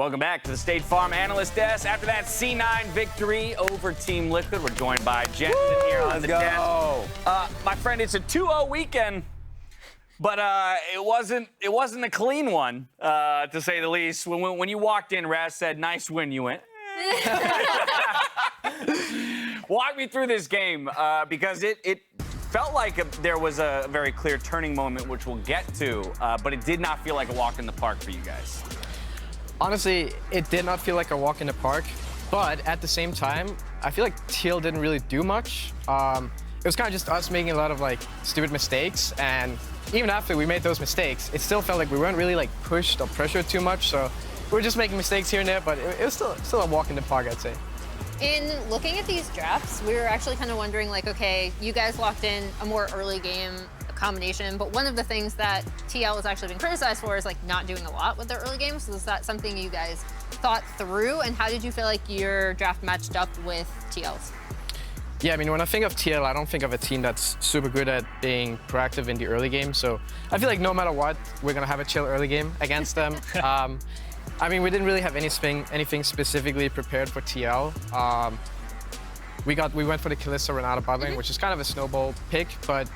Welcome back to the State Farm Analyst Desk. After that C9 victory over Team Liquid, we're joined by Jensen here on the desk. My friend, it's a 2-0 weekend, but it wasn't a clean one, to say the least. When you walked in, Raz said, "Nice win." You went. Walk me through this game, because it felt like there was a very clear turning moment, which we'll get to, but it did not feel like a walk in the park for you guys. Honestly, it did not feel like a walk in the park, but at the same time, I feel like TL didn't really do much. It was kind of just us making a lot of like stupid mistakes, and even after we made those mistakes, it still felt like we weren't really like pushed or pressured too much, so we were just making mistakes here and there, but it was still a walk in the park, I'd say. In looking at these drafts, we were actually kind of wondering, like, okay, you guys locked in a more early game combination, but one of the things that TL has actually been criticized for is like not doing a lot with their early games. So is that something you guys thought through, and how did you feel like your draft matched up with TL's? Yeah, I mean, when I think of TL, I don't think of a team that's super good at being proactive in the early game. So I feel like no matter what, we're gonna have a chill early game against them. I mean, we didn't really have anything specifically prepared for TL. We went for the Kalista Renata bot lane, which is kind of a snowball pick, but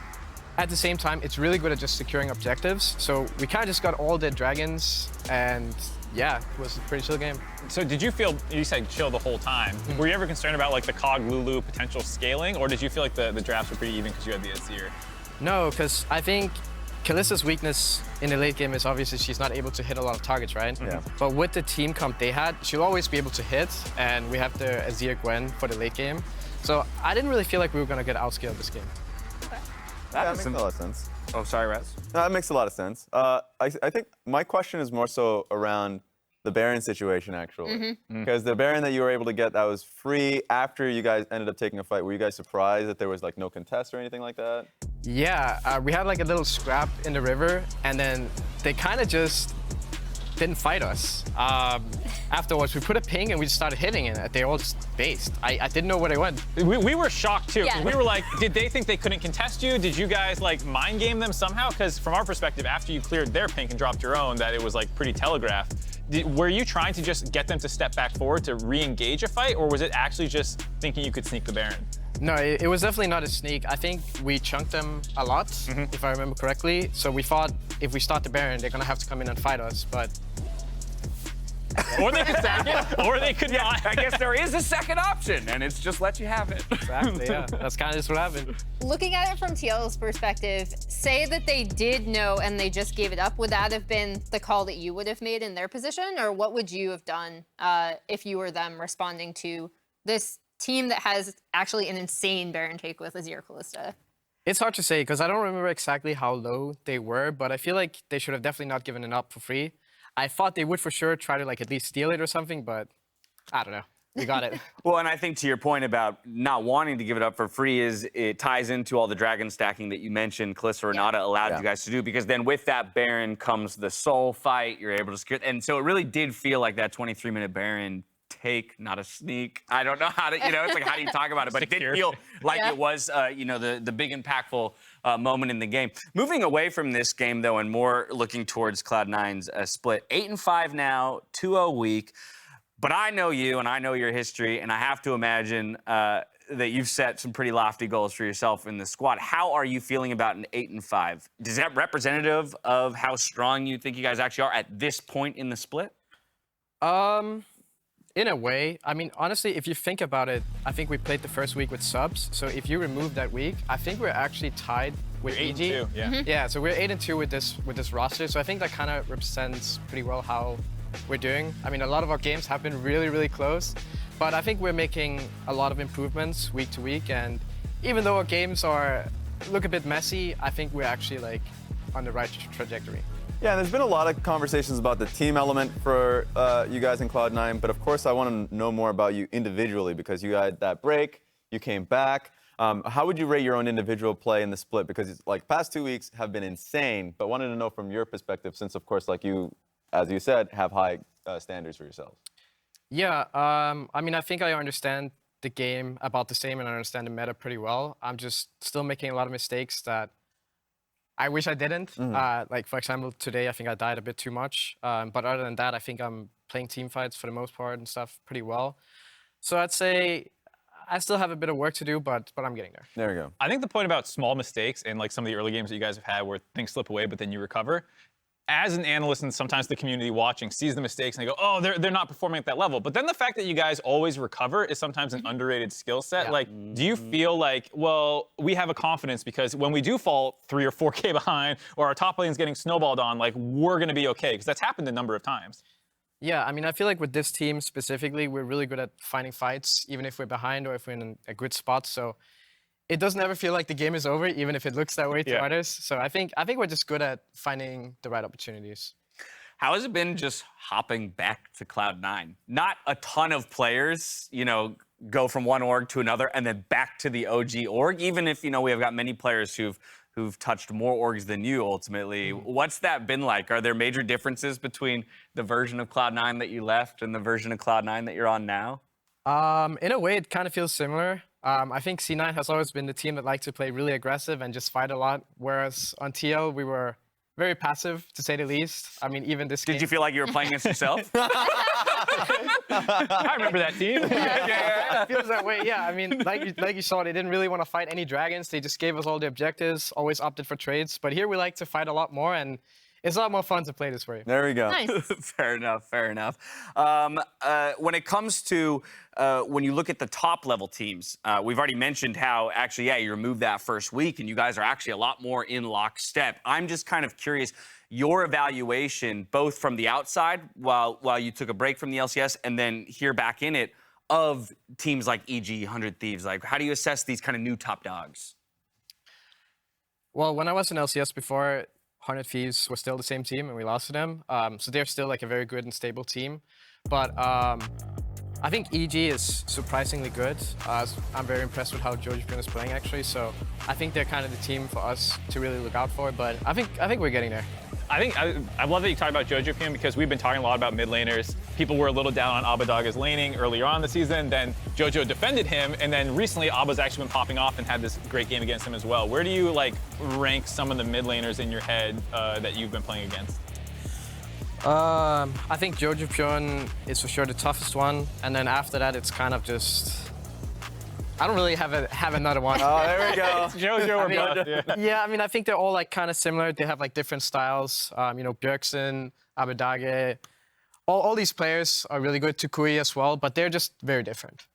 at the same time, it's really good at just securing objectives. So we kind of just got all the dragons, and yeah, it was a pretty chill game. So did you feel, you said chill the whole time, were you ever concerned about like the Cog Lulu potential scaling, or did you feel like the drafts were pretty even because you had the Azir? No, because I think Kalista's weakness in the late game is obviously she's not able to hit a lot of targets, right? Yeah. But with the team comp they had, she'll always be able to hit, and we have the Azir Gwen for the late game. So I didn't really feel like we were going to get outscaled this game. That makes a lot of sense. Oh, sorry, Raz. No, that makes a lot of sense. I think my question is more so around the Baron situation, actually. Because the Baron that you were able to get that was free after you guys ended up taking a fight, were you guys surprised that there was like no contest or anything like that? Yeah, we had like a little scrap in the river, and then they kind of just didn't fight us. Afterwards, we put a ping and we just started hitting it. They all just based. I didn't know where they went. We were shocked too. Yeah. We were like, did they think they couldn't contest you? Did you guys like mind game them somehow? Because from our perspective, after you cleared their pink and dropped your own, that it was like pretty telegraphed. Were you trying to just get them to step back forward to re-engage a fight, or was it actually just thinking you could sneak the Baron? No, it was definitely not a sneak. I think we chunked them a lot, if I remember correctly. So we thought if we start the Baron, they're gonna have to come in and fight us, but... Or they could sack it, or they could not. I guess there is a second option, and it's just let you have it. Exactly, yeah. That's kind of just what happened. Looking at it from TL's perspective, say that they did know and they just gave it up, would that have been the call that you would have made in their position? Or what would you have done if you were them responding to this team that has actually an insane Baron take with Azir Kalista? It's hard to say, because I don't remember exactly how low they were, but I feel like they should have definitely not given it up for free. I thought they would for sure try to like at least steal it or something, but I don't know. We got it. Well, and I think to your point about not wanting to give it up for free is it ties into all the dragon stacking that you mentioned Kalista Renata allowed you guys to do, because then with that Baron comes the soul fight, you're able to secure, and so it really did feel like that 23-minute Baron take, not a sneak. I don't know how to, it's like, how do you talk about it? But it did feel like it was, the big impactful moment in the game. Moving away from this game, though, and more looking towards Cloud9's split. 8-5 now, 2-0 week. But I know you, and I know your history, and I have to imagine that you've set some pretty lofty goals for yourself in the squad. How are you feeling about an 8-5? Is that representative of how strong you think you guys actually are at this point in the split? In a way. I mean, honestly, if you think about it, I think we played the first week with subs. So if you remove that week, I think we're actually tied with EG. 8-2, yeah. Yeah, so we're 8-2 with this roster. So I think that kind of represents pretty well how we're doing. I mean, a lot of our games have been really, really close, but I think we're making a lot of improvements week to week. And even though our games look a bit messy, I think we're actually like on the right trajectory. Yeah, there's been a lot of conversations about the team element for you guys in Cloud9, but of course I want to know more about you individually, because you had that break, you came back. How would you rate your own individual play in the split? Because it's like past 2 weeks have been insane, but wanted to know from your perspective, since of course, like you, as you said, have high standards for yourselves. Yeah, I mean, I think I understand the game about the same, and I understand the meta pretty well. I'm just still making a lot of mistakes that I wish I didn't. Like, for example, today I think I died a bit too much. But other than that, I think I'm playing team fights for the most part and stuff pretty well. So I'd say I still have a bit of work to do, but I'm getting there. There we go. I think the point about small mistakes in like some of the early games that you guys have had where things slip away, but then you recover, as an analyst and sometimes the community watching sees the mistakes and they go, oh, they're not performing at that level. But then the fact that you guys always recover is sometimes an underrated skill set. Yeah. Like, do you feel like, well, we have a confidence because when we do fall 3 or 4K behind or our top lane's getting snowballed on, like, we're going to be okay? Because that's happened a number of times. Yeah, I mean, I feel like with this team specifically, we're really good at finding fights, even if we're behind or if we're in a good spot. So it doesn't ever feel like the game is over, even if it looks that way to others. So I think we're just good at finding the right opportunities. How has it been just hopping back to Cloud9? Not a ton of players, you know, go from one org to another and then back to the OG org, even if, you know, we have got many players who've touched more orgs than you ultimately. What's that been like? Are there major differences between the version of Cloud9 that you left and the version of Cloud9 that you're on now? In a way, it kind of feels similar. I think C9 has always been the team that liked to play really aggressive and just fight a lot, whereas on TL, we were very passive, to say the least. I mean, even this game... Did you feel like you were playing against yourself? I remember that team. It feels that way, yeah. I mean, like you saw, they didn't really want to fight any dragons. They just gave us all the objectives, always opted for trades. But here we like to fight a lot more, and it's a lot more fun to play this way. There we go. Nice. Fair enough, fair enough. When it comes to when you look at the top level teams, we've already mentioned how actually, yeah, you removed that first week and you guys are actually a lot more in lockstep. I'm just kind of curious, your evaluation, both from the outside while you took a break from the LCS and then here back in it, of teams like EG, 100 Thieves. Like, how do you assess these kind of new top dogs? Well, when I was in LCS before, 100 Thieves was still the same team and we lost to them. So they're still like a very good and stable team. But I think EG is surprisingly good. I'm very impressed with how Jojo is playing actually. So I think they're kind of the team for us to really look out for. But I think we're getting there. I love that you talked about Jojo because we've been talking a lot about mid laners. People were a little down on Abbedagge's laning earlier on in the season. Then Jojo defended him, and then recently Abba's actually been popping off and had this great game against him as well. Where do you like rank some of the mid laners in your head that you've been playing against? I think Jojo is for sure the toughest one, and then after that it's kind of just. I don't really have another one. Oh, there we go. Jojo or Bust, yeah, I mean, I think they're all like kind of similar. They have like different styles. You know, Bjergsen, Abbedagge, all these players are really good. Huhi as well, but they're just very different.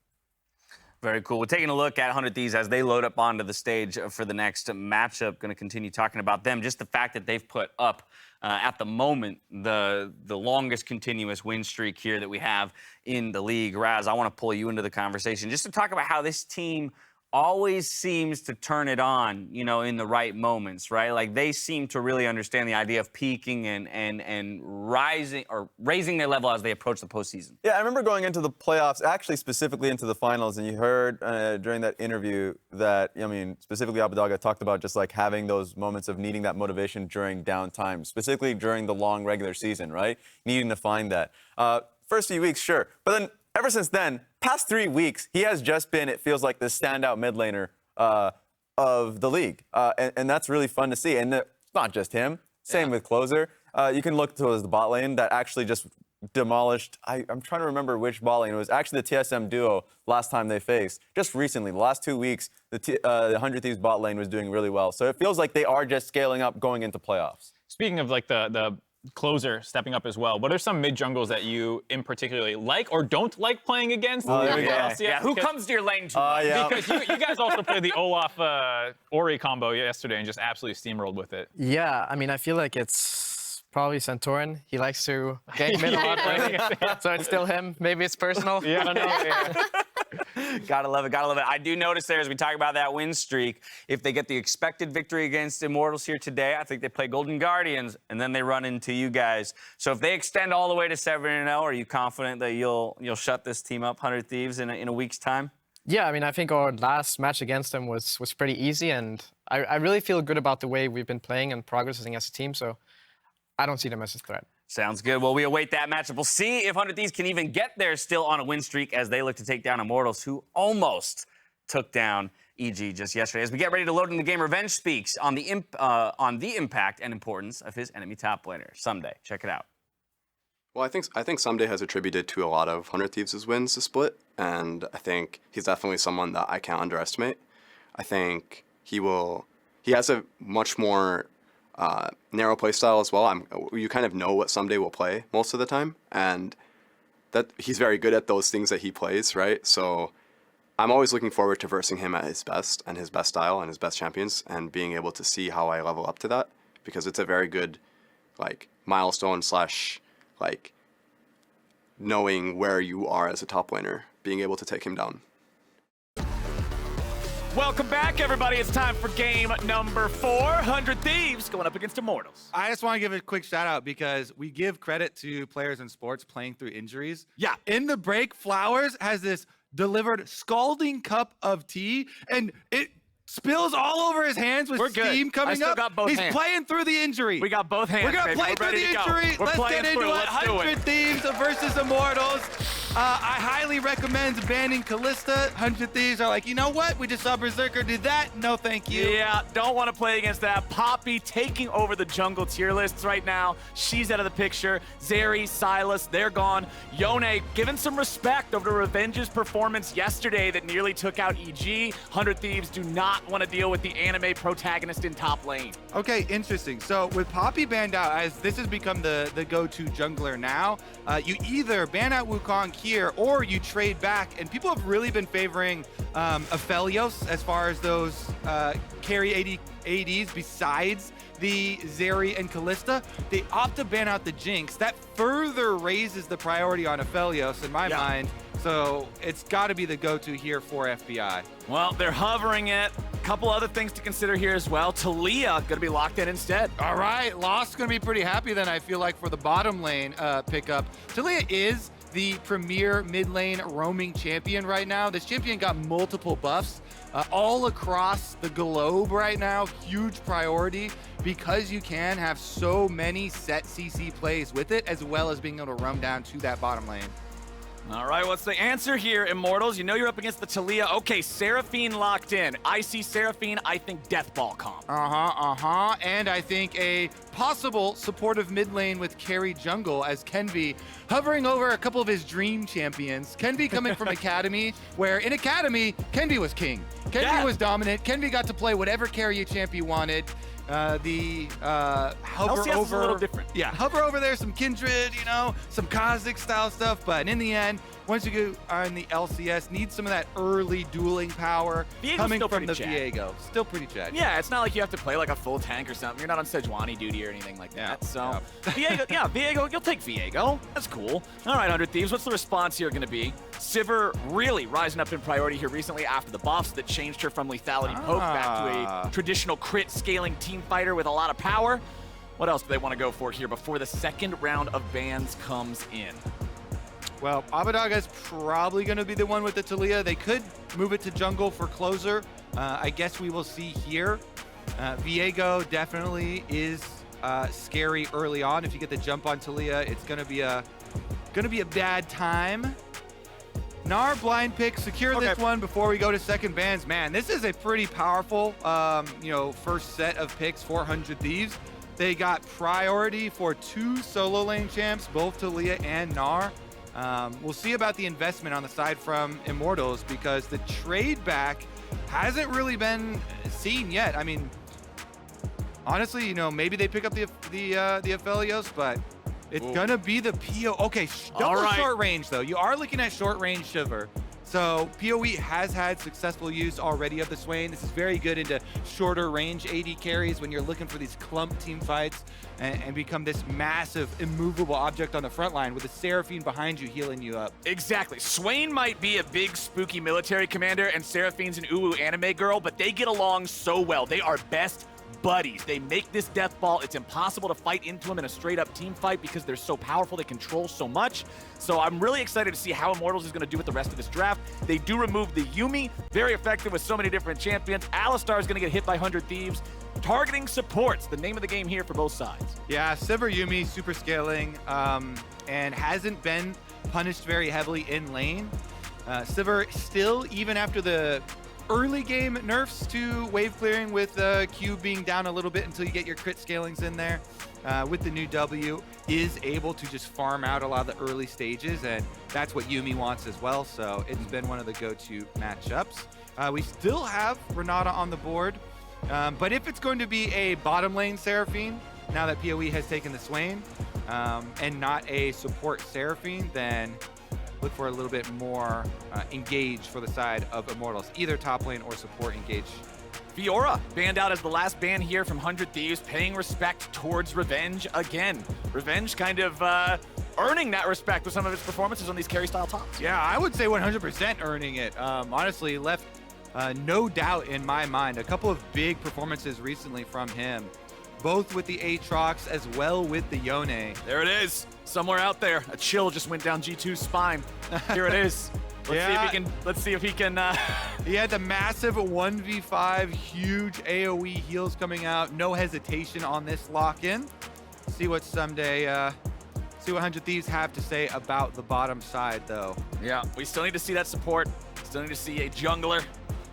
Very cool. We're taking a look at 100 Thieves as they load up onto the stage for the next matchup. Going to continue talking about them. Just the fact that they've put up, at the moment, the longest continuous win streak here that we have in the league. Raz, I want to pull you into the conversation just to talk about how this team always seems to turn it on, you know, in the right moments, right? Like they seem to really understand the idea of peaking and rising or raising their level as they approach the postseason. Yeah, I remember going into the playoffs, actually specifically into the finals, and you heard during that interview that, I mean, specifically Abbedagge talked about just like having those moments of needing that motivation during downtime, specifically during the long regular season, right? Needing to find that. First few weeks, sure, but then ever since then, past 3 weeks, he has just been, it feels like, the standout mid laner of the league. And that's really fun to see. And it's not just him. Same with Closer. You can look towards the bot lane that actually just demolished, I'm trying to remember which bot lane. It was actually the TSM duo last time they faced. Just recently, the last 2 weeks, the 100 Thieves bot lane was doing really well. So it feels like they are just scaling up going into playoffs. Speaking of like the Closer stepping up as well, what are some mid jungles that you in particularly like or don't like playing against? There we go. Yeah, who comes to your lane too much? Yeah. Because you guys also played the Olaf Ori combo yesterday and just absolutely steamrolled with it. Yeah, I mean, I feel like it's probably Santorin. He likes to gank mid a lot, right? So it's still him. Maybe it's personal. I don't know. Yeah. Gotta love it, gotta love it. I do notice there, as we talk about that win streak, if they get the expected victory against Immortals here today, I think they play Golden Guardians, and then they run into you guys. So if they extend all the way to 7-0, are you confident that you'll shut this team up, 100 Thieves, in a week's time? Yeah, I mean, I think our last match against them was pretty easy, and I really feel good about the way we've been playing and progressing as a team, so I don't see them as a threat. Sounds good. Well, we await that matchup. We'll see if 100 Thieves can even get there still on a win streak as they look to take down Immortals, who almost took down EG just yesterday. As we get ready to load in the game, Revenge speaks on the impact and importance of his enemy top laner, Ssumday. Check it out. Well, I think Ssumday has attributed to a lot of 100 Thieves' wins to Split, and I think he's definitely someone that I can't underestimate. I think he has a much more narrow play style as well. You kind of know what Ssumday will play most of the time, and that he's very good at those things that he plays, right? So I'm always looking forward to versing him at his best and his best style and his best champions, and being able to see how I level up to that, because it's a very good milestone / knowing where you are as a top laner, being able to take him down. Welcome back, everybody. It's time for game number 400 Thieves going up against Immortals. I just want to give a quick shout out because we give credit to players in sports playing through injuries. Yeah. In the break, Flowers has this delivered scalding cup of tea, and it spills all over his hands with steam coming I still up. got both He's hands. playing through the injury. We got both hands. We're going to baby. play We're through ready the to go. injury. We're Let's playing get into through. it. Let's do 100 Thieves versus Immortals. I highly recommend banning Kalista. 100 Thieves are like, you know what? We just saw Berserker do that. No, thank you. Yeah, don't want to play against that. Poppy taking over the jungle tier lists right now. She's out of the picture. Zeri, Silas, they're gone. Yone given some respect over Revenge's performance yesterday that nearly took out EG. 100 Thieves do not want to deal with the anime protagonist in top lane. Okay, interesting. So with Poppy banned out, as this has become the go-to jungler now, you either ban out Wukong here or you trade back, and people have really been favoring Aphelios as far as those carry ADs besides the Zeri and Kalista. They opt to ban out the Jinx. That further raises the priority on Aphelios in my mind. So it's got to be the go-to here for FBI. Well, they're hovering it. A couple other things to consider here as well. Taliyah going to be locked in instead. All right, Lost going to be pretty happy then, I feel like, for the bottom lane pickup. Taliyah is the premier mid lane roaming champion right now. This champion got multiple buffs all across the globe right now. Huge priority because you can have so many set CC plays with it, as well as being able to roam down to that bottom lane. All right, what's the answer here, Immortals? You know you're up against the Taliyah. Okay, Seraphine locked in. I see Seraphine, I think Deathball comp. And I think a possible supportive mid lane with carry jungle as Kenvi hovering over a couple of his dream champions. Kenvi coming from Academy, where in Academy, Kenvi was king. Kenvi was dominant. Kenvi got to play whatever carry champ he wanted. Hover LCS over is a little different. Yeah, hover over there, some Kindred, you know, some Kha'Zix style stuff. But in the end, once you go on the LCS, need some of that early dueling power Viego's coming still from the pretty Viego. Still pretty chatty. Yeah, it's not like you have to play like a full tank or something. You're not on Sejuani duty or anything like that. So, Viego, you'll take Viego. That's cool. All right, 100 Thieves, what's the response here going to be? Sivir really rising up in priority here recently after the buffs that changed her from lethality poke back to a traditional crit scaling team fighter with a lot of power. What else do they want to go for here before the second round of bans comes in? Well, Abbedagge is probably going to be the one with the Taliyah. They could move it to jungle for closer. I guess we will see here. Viego definitely is scary early on. If you get the jump on Taliyah, it's going to be a bad time. Gnar blind pick, secure this one before we go to second bans. Man, this is a pretty powerful, first set of picks for 100 Thieves. They got priority for 2 solo lane champs, both Taliyah and Gnar. We'll see about the investment on the side from Immortals, because the trade back hasn't really been seen yet. I mean, honestly, maybe they pick up the Aphelios, but it's gonna be the PO. Okay, double short range though. You are looking at short range Shiver. So PoE has had successful use already of the Swain. This is very good into shorter range AD carries when you're looking for these clump team fights and become this massive immovable object on the front line with a Seraphine behind you healing you up. Exactly. Swain might be a big spooky military commander and Seraphine's an uwu anime girl, but they get along so well. They are best buddies. They make this death ball. It's impossible to fight into them in a straight up team fight because they're so powerful. They control so much. So I'm really excited to see how Immortals is going to do with the rest of this draft. They do remove the Yuumi. Very effective with so many different champions. Alistar is going to get hit by 100 Thieves. Targeting supports, the name of the game here for both sides. Yeah, Sivir Yuumi super scaling and hasn't been punished very heavily in lane. Sivir still, even after the early game nerfs to wave clearing with Q being down a little bit until you get your crit scalings in there. With the new W, is able to just farm out a lot of the early stages, and that's what Yuumi wants as well, so it's been one of the go-to matchups. We still have Renata on the board, but if it's going to be a bottom lane Seraphine, now that PoE has taken the Swain, and not a support Seraphine, then look for a little bit more engage for the side of Immortals, either top lane or support engage. Fiora banned out as the last ban here from 100 Thieves, paying respect towards Revenge again. Revenge kind of earning that respect with some of his performances on these carry-style tops. Yeah, I would say 100% earning it. Honestly, left no doubt in my mind. A couple of big performances recently from him, both with the Aatrox as well with the Yone. There it is, somewhere out there. A chill just went down G2's spine. Here it is. Let's see if he can. He had the massive 1v5, huge AoE heals coming out. No hesitation on this lock-in. See what Ssumday, see what 100 Thieves have to say about the bottom side, though. Yeah, we still need to see that support. Still need to see a jungler,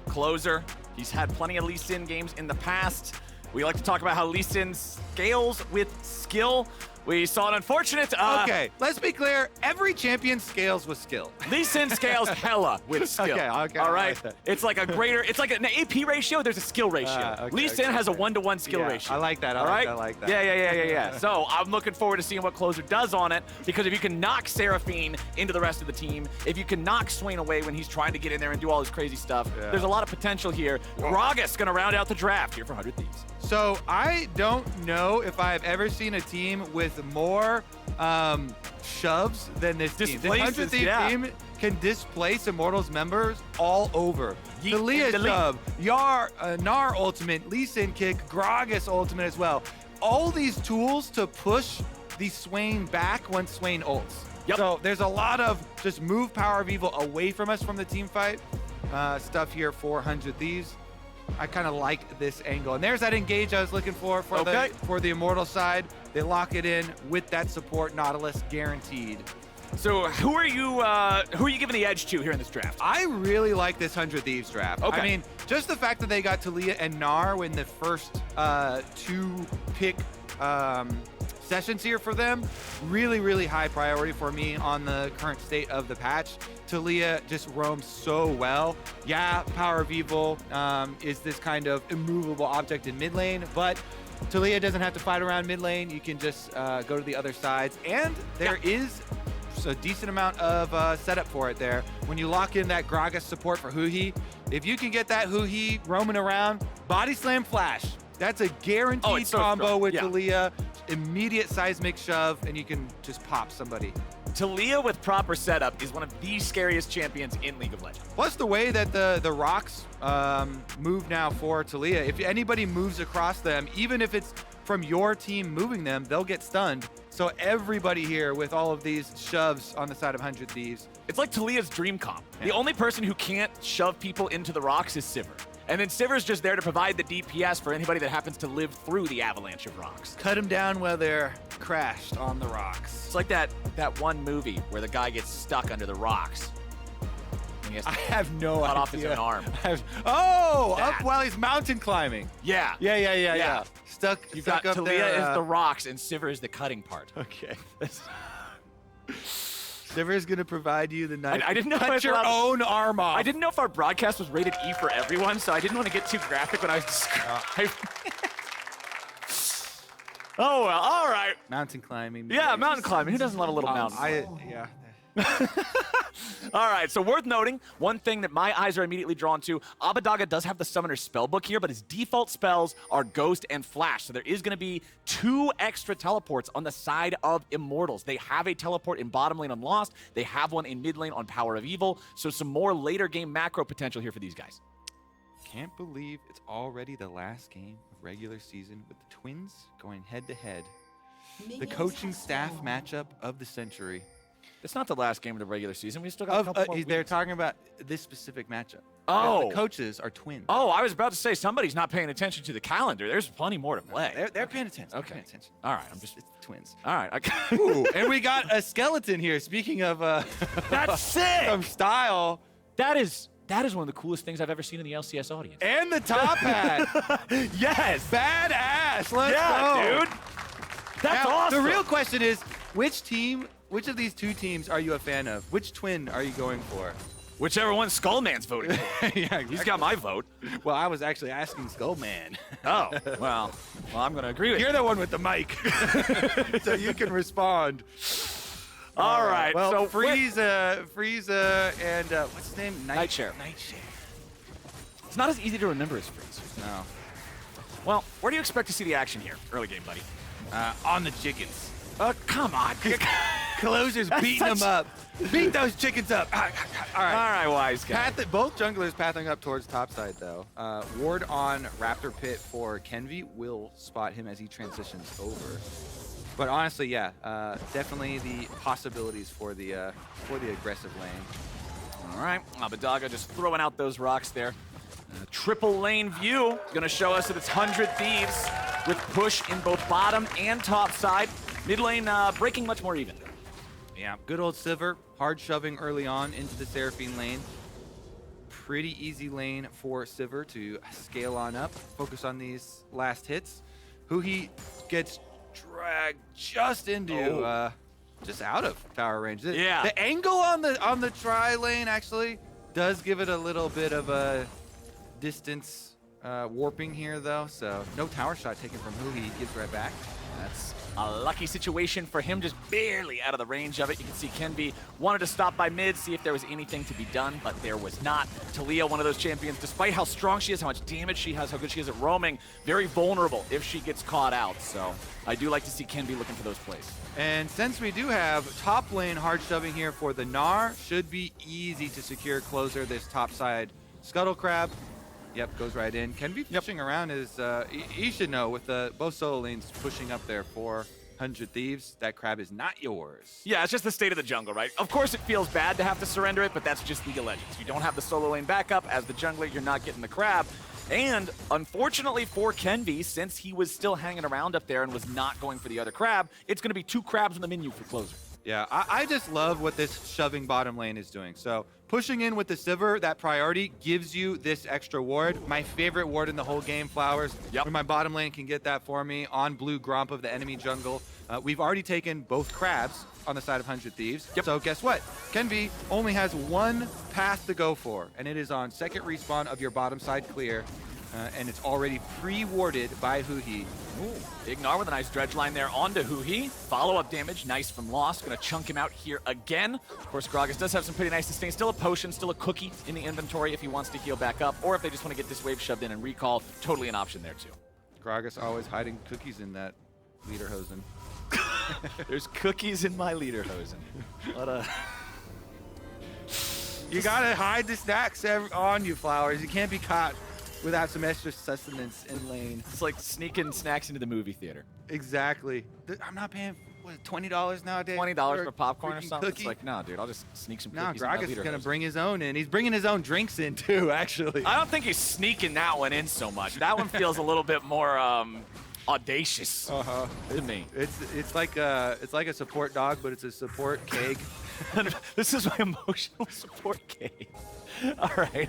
closer. He's had plenty of Lee Sin games in the past. We like to talk about how Lee Sin scales with skill. We saw an unfortunate. Okay, let's be clear. Every champion scales with skill. Lee Sin scales hella with skill. Okay. All right. It's like a greater. It's like an AP ratio. There's a skill ratio. Lee Sin has a 1-to-1 skill ratio. I like that. I like that. Yeah. So I'm looking forward to seeing what Closer does on it, because if you can knock Seraphine into the rest of the team, if you can knock Swain away when he's trying to get in there and do all his crazy stuff, there's a lot of potential here. Gragas gonna round out the draft here for 100 Thieves. So I don't know if I've ever seen a team with more shoves than this team. The 100 Thief team can displace Immortals members all over. Taliyah shove, Gnar ultimate, Lee Sin kick, Gragas ultimate as well. All these tools to push the Swain back when Swain ults. Yep. So there's a lot of just move PowerOfEvil away from us from the team fight stuff here for 100 Thieves. I kind of like this angle. And there's that engage I was looking for the Immortal side. They lock it in with that support, Nautilus guaranteed. So who are you giving the edge to here in this draft? I really like this 100 Thieves draft. Okay. I mean, just the fact that they got Taliyah and Gnar in the first 2 pick sessions here for them, really high priority for me on the current state of the patch. Taliyah just roams so well. Yeah, PowerOfEvil is this kind of immovable object in mid lane, but Taliyah doesn't have to fight around mid lane. You can just go to the other sides, and there is a decent amount of setup for it there. When you lock in that Gragas support for huhi, if you can get that huhi roaming around, body slam flash. That's a guaranteed combo with Taliyah. Immediate seismic shove, and you can just pop somebody. Taliyah with proper setup is one of the scariest champions in League of Legends. Plus the way that the rocks move now for Taliyah. If anybody moves across them, even if it's from your team moving them, they'll get stunned. So everybody here with all of these shoves on the side of 100 Thieves. It's like Taliyah's dream comp. The only person who can't shove people into the rocks is Sivir. And then Sivir's just there to provide the DPS for anybody that happens to live through the avalanche of rocks. Cut them down while they're crashed on the rocks. It's like that one movie where the guy gets stuck under the rocks. And he has to I have no idea. cut off his own arm. Up while he's mountain climbing. Yeah. Yeah. Stuck Got up Taliyah there. is the rocks and Sivir is the cutting part. Okay. Sivir's gonna provide you the knife. I didn't know Cut your own arm off. I didn't know if our broadcast was rated E for everyone, so I didn't want to get too graphic when I was describing. Oh well, all right. Mountain climbing. Yeah, mountain climbing. Who doesn't love a little mountain? Yeah. All right, so worth noting, one thing that my eyes are immediately drawn to, Abbedagge does have the Summoner's Spellbook here, but his default spells are Ghost and Flash, so there is going to be 2 extra teleports on the side of Immortals. They have a teleport in bottom lane on Lost, they have one in mid lane on PowerOfEvil, so some more later game macro potential here for these guys. Can't believe it's already the last game of regular season with the Twins going head-to-head. The coaching staff matchup of the century. It's not the last game of the regular season. We still got a couple more They're weeks. talking about this specific matchup. Oh. The coaches are twins. Oh, I was about to say somebody's not paying attention to the calendar. There's plenty more to play. They're paying attention. Okay. Paying attention. All right, It's the twins. All right. Okay. Ooh, and we got a skeleton here. Speaking of That's sick. some style. That is That is one of the coolest things I've ever seen in the LCS audience. And the top hat. Yes! Badass. Let's go. Dude! That's Now, awesome! The real question is, which of these two teams are you a fan of? Which twin are you going for? Whichever one Skullman's voting for. Yeah, He's got my vote. Well, I was actually asking Skullman. Oh, well, I'm going to agree with you. You're the one with the mic, so you can respond. All right, Well, so Frieza, and what's his name? Nightshare. Nightshare. It's not as easy to remember as Freeze. No. Well, where do you expect to see the action here? Early game, buddy. On the chickens. Come on. Closer's beating them up. Beat those chickens up. All All right, wise guy. Both junglers pathing up towards topside, though. Ward on Raptor Pit for Kenvi will spot him as he transitions over. But honestly, yeah, definitely the possibilities for the aggressive lane. All right, Abbedagge just throwing out those rocks there. Triple lane view going to show us that it's 100 Thieves with push in both bottom and top side. Mid lane breaking much more even. Yeah, good old Sivir, hard shoving early on into the Seraphine lane. Pretty easy lane for Sivir to scale on up, focus on these last hits. Huhi gets dragged just into, just out of tower range. Yeah. The angle on the tri lane actually does give it a little bit of a distance warping here, though. So no tower shot taken from Huhi. He gives right back. That's a lucky situation for him, just barely out of the range of it. You can see Kenvi wanted to stop by mid, see if there was anything to be done, but there was not. Taliyah, one of those champions, despite how strong she is, how much damage she has, how good she is at roaming, very vulnerable if she gets caught out. So I do like to see Kenvi looking for those plays. And since we do have top lane hard shoving here for the Gnar, should be easy to secure closer this top side Scuttle Crab. Yep, goes right in. Kenvi fishing around is, he should know with both solo lanes pushing up there for 100 Thieves, that crab is not yours. Yeah, it's just the state of the jungle, right? Of course it feels bad to have to surrender it, but that's just League of Legends. You don't have the solo lane backup. As the jungler, you're not getting the crab. And unfortunately for Kenvi, since he was still hanging around up there and was not going for the other crab, it's going to be 2 crabs on the menu for closer. Yeah, I just love what this shoving bottom lane is doing. So pushing in with the Sivir, that priority gives you this extra ward. My favorite ward in the whole game, Flowers. Yep. When my bottom lane can get that for me on blue Gromp of the enemy jungle. We've already taken both crabs on the side of 100 Thieves. Yep. So guess what? Kenvi only has one path to go for, and it is on second respawn of your bottom side clear. And it's already pre-warded by Huhi. IgNar with a nice dredge line there onto Huhi. Follow-up damage, nice from Lost. Gonna chunk him out here again. Of course, Gragas does have some pretty nice sustain. Still a potion, still a cookie in the inventory if he wants to heal back up, or if they just want to get this wave shoved in and recall. Totally an option there too. Gragas always hiding cookies in that Lederhosen. There's cookies in my Lederhosen. What a... You gotta hide the snacks on you, Flowers. You can't be caught without some extra sustenance in lane. It's like sneaking snacks into the movie theater. Exactly. I'm not paying, what, $20 nowadays? $20 for popcorn or freaking something? cookie? It's like, no, dude, I'll just sneak some No, cookies in my Gragas is gonna Lederhosen. bring his own in. He's bringing his own drinks in too, actually. I don't think he's sneaking that one in so much. That one feels a little bit more audacious to me. It's like a support dog, but it's a support keg. This is my emotional support cake. All right.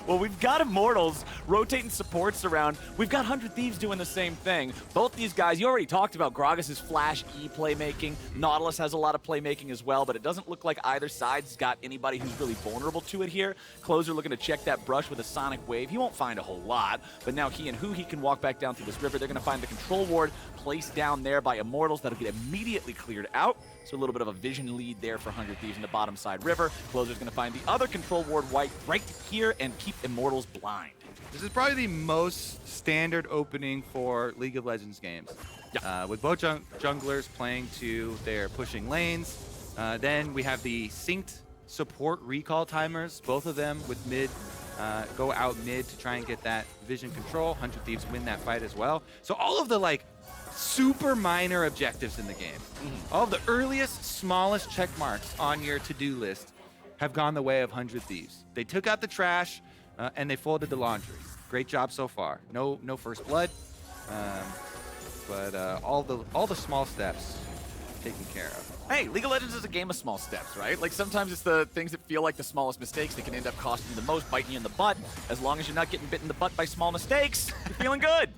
Well, we've got Immortals rotating supports around. We've got 100 Thieves doing the same thing. Both these guys, you already talked about Gragas' Flash E playmaking. Nautilus has a lot of playmaking as well, but it doesn't look like either side's got anybody who's really vulnerable to it here. Closer looking to check that brush with a Sonic Wave. He won't find a whole lot, but now he and Huhi can walk back down through this river. They're going to find the control ward placed down there by Immortals. That'll get immediately cleared out. So a little bit of a vision lead there for 100 Thieves in the bottom side river. Closer's going to find the other control ward white right here and keep Immortals blind. This is probably the most standard opening for League of Legends games. Yeah. With both junglers playing to their pushing lanes. Then we have the synced support recall timers. Both of them with mid go out mid to try and get that vision control. 100 Thieves win that fight as well. So all of the super minor objectives in the game. All of the earliest, smallest check marks on your to-do list have gone the way of 100 Thieves. They took out the trash and they folded the laundry. Great job so far. No first blood, but all the small steps taken care of. Hey, League of Legends is a game of small steps, right? Like, sometimes it's the things that feel like the smallest mistakes that can end up costing you the most, biting you in the butt. As long as you're not getting bitten in the butt by small mistakes, you're feeling good.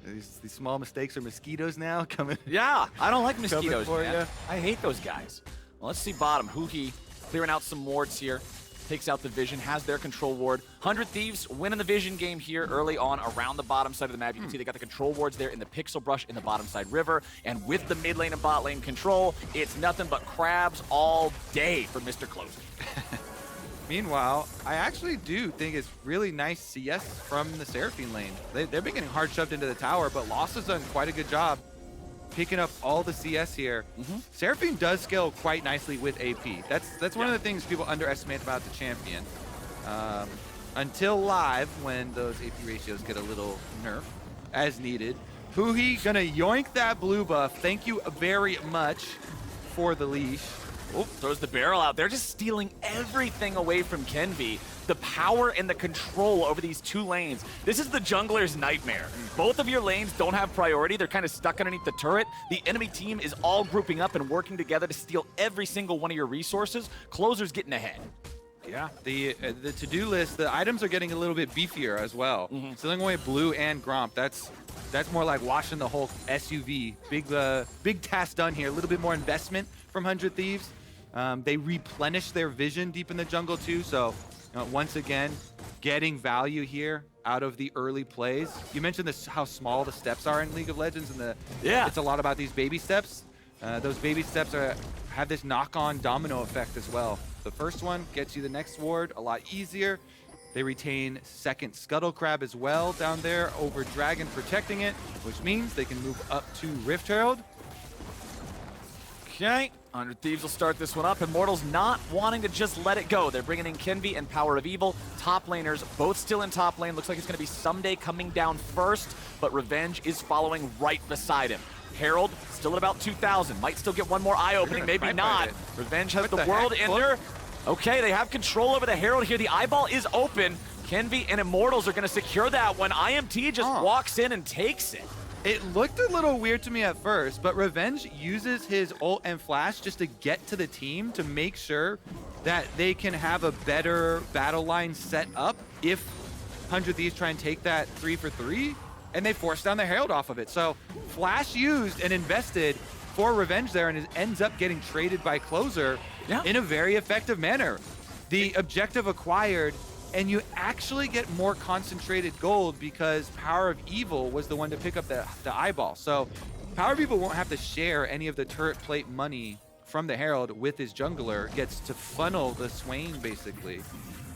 These small mistakes are mosquitoes now coming. Yeah, I don't like mosquitoes, for man. ya. I hate those guys. Well, let's see bottom. huhi clearing out some wards here. Takes out the Vision, has their control ward. 100 Thieves winning the Vision game here early on around the bottom side of the map. You can see they got the control wards there in the Pixel Brush in the bottom side river. And with the mid lane and bot lane control, it's nothing but crabs all day for Mr. Closer. Meanwhile, I actually do think it's really nice CS from the Seraphine lane. They've been getting hard shoved into the tower, but Lost has done quite a good job picking up all the CS here. Seraphine does scale quite nicely with AP. That's one of the things people underestimate about the champion. Until live, when those AP ratios get a little nerf as needed. huhi gonna yoink that blue buff. Thank you very much for the leash. Oh, throws the barrel out. They're just stealing everything away from Kenvi. The power and the control over these two lanes. This is the jungler's nightmare. Both of your lanes don't have priority. They're kind of stuck underneath the turret. The enemy team is all grouping up and working together to steal every single one of your resources. Closer's getting ahead. Yeah, the to-do list, the items are getting a little bit beefier as well. Stealing away blue and Gromp, that's more like washing the whole SUV. Big task done here. A little bit more investment from 100 Thieves. They replenish their vision deep in the jungle too, so once again, getting value here out of the early plays. You mentioned this, how small the steps are in League of Legends, and it's a lot about these baby steps. Those baby steps have this knock-on domino effect as well. The first one gets you the next ward a lot easier. They retain second Scuttle Crab as well down there over Dragon protecting it, which means they can move up to Rift Herald. Okay, 100 Thieves will start this one up. Immortals not wanting to just let it go. They're bringing in Kenvi and PowerOfEvil. Top laners, both still in top lane. Looks like it's going to be Ssumday coming down first, but Revenge is following right beside him. Herald still at about 2,000. Might still get one more eye opening, maybe not. Revenge has the world ender. Okay, they have control over the Herald here. The eyeball is open. Kenvi and Immortals are going to secure that one. IMT just walks in and takes it. It looked a little weird to me at first, but Revenge uses his ult and flash just to get to the team to make sure that they can have a better battle line set up if 100 Thieves try and take that 3 for 3, and they force down the Herald off of it. So flash used and invested for Revenge there, and it ends up getting traded by Closer in a very effective manner. The objective acquired, and you actually get more concentrated gold because PowerOfEvil was the one to pick up the eyeball. So PowerOfEvil won't have to share any of the turret plate money from the Herald with his jungler. Gets to funnel the Swain, basically.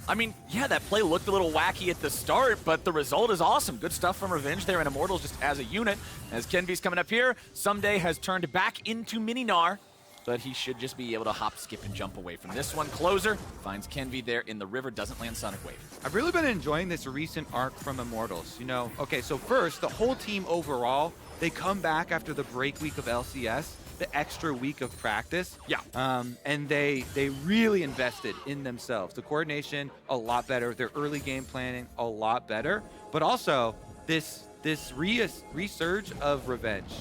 I mean, yeah, that play looked a little wacky at the start, but the result is awesome. Good stuff from Revenge there and Immortals just as a unit. As Kenvi's coming up here, Ssumday has turned back into Mini Gnar, but he should just be able to hop, skip, and jump away from this one. Closer finds Kenvi there in the river, doesn't land Sonic Wave. I've really been enjoying this recent arc from Immortals. Okay, so first, the whole team overall, they come back after the break week of LCS, the extra week of practice. And they really invested in themselves. The coordination, a lot better. Their early game planning, a lot better. But also, this resurge of Revenge.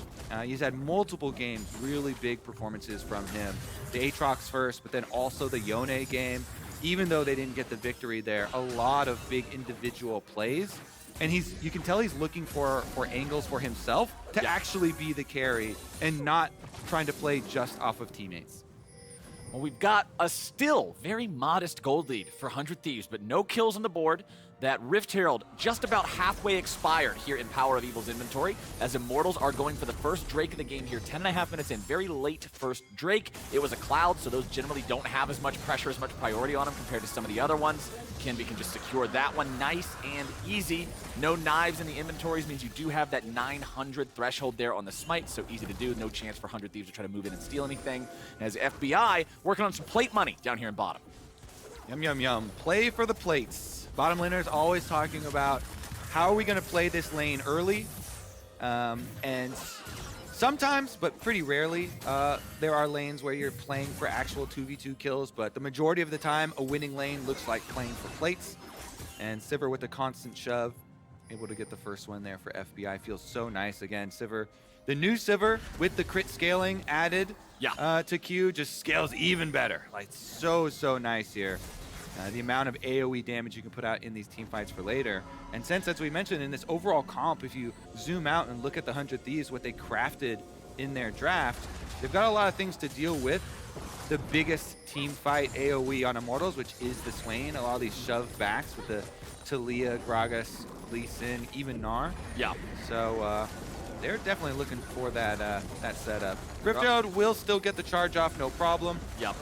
He's had multiple games, really big performances from him. The Aatrox first, but then also the Yone game. Even though they didn't get the victory there, a lot of big individual plays. And you can tell he's looking for angles for himself to actually be the carry and not trying to play just off of teammates. Well, we've got a still very modest gold lead for 100 Thieves, but no kills on the board. That Rift Herald just about halfway expired here in PowerOfEvil's inventory, as Immortals are going for the first Drake of the game here, 10.5 minutes in, very late first Drake. It was a Cloud, so those generally don't have as much pressure, as much priority on them compared to some of the other ones. Kenvi can just secure that one nice and easy. No knives in the inventories means you do have that 900 threshold there on the smite, so easy to do. No chance for 100 Thieves to try to move in and steal anything. As FBI working on some plate money down here in bottom. Yum, yum, yum. Play for the plates. Bottom laners always talking about how are we going to play this lane early, and sometimes, but pretty rarely, there are lanes where you're playing for actual 2v2 kills, but the majority of the time, a winning lane looks like playing for plates. And Sivir with a constant shove, able to get the first one there for FBI. Feels so nice. Again, Sivir, The new Sivir with the crit scaling added to Q just scales even better. Like, so nice here. The amount of AoE damage you can put out in these team fights for later. And since, as we mentioned, in this overall comp, if you zoom out and look at the 100 Thieves, what they crafted in their draft, they've got a lot of things to deal with. The biggest team fight AoE on Immortals, which is the Swain. A lot of these shove backs with the Taliyah, Gragas, Lee Sin, even Gnar. Yeah. So they're definitely looking for that setup. Riftherald will still get the charge off, no problem. Yep.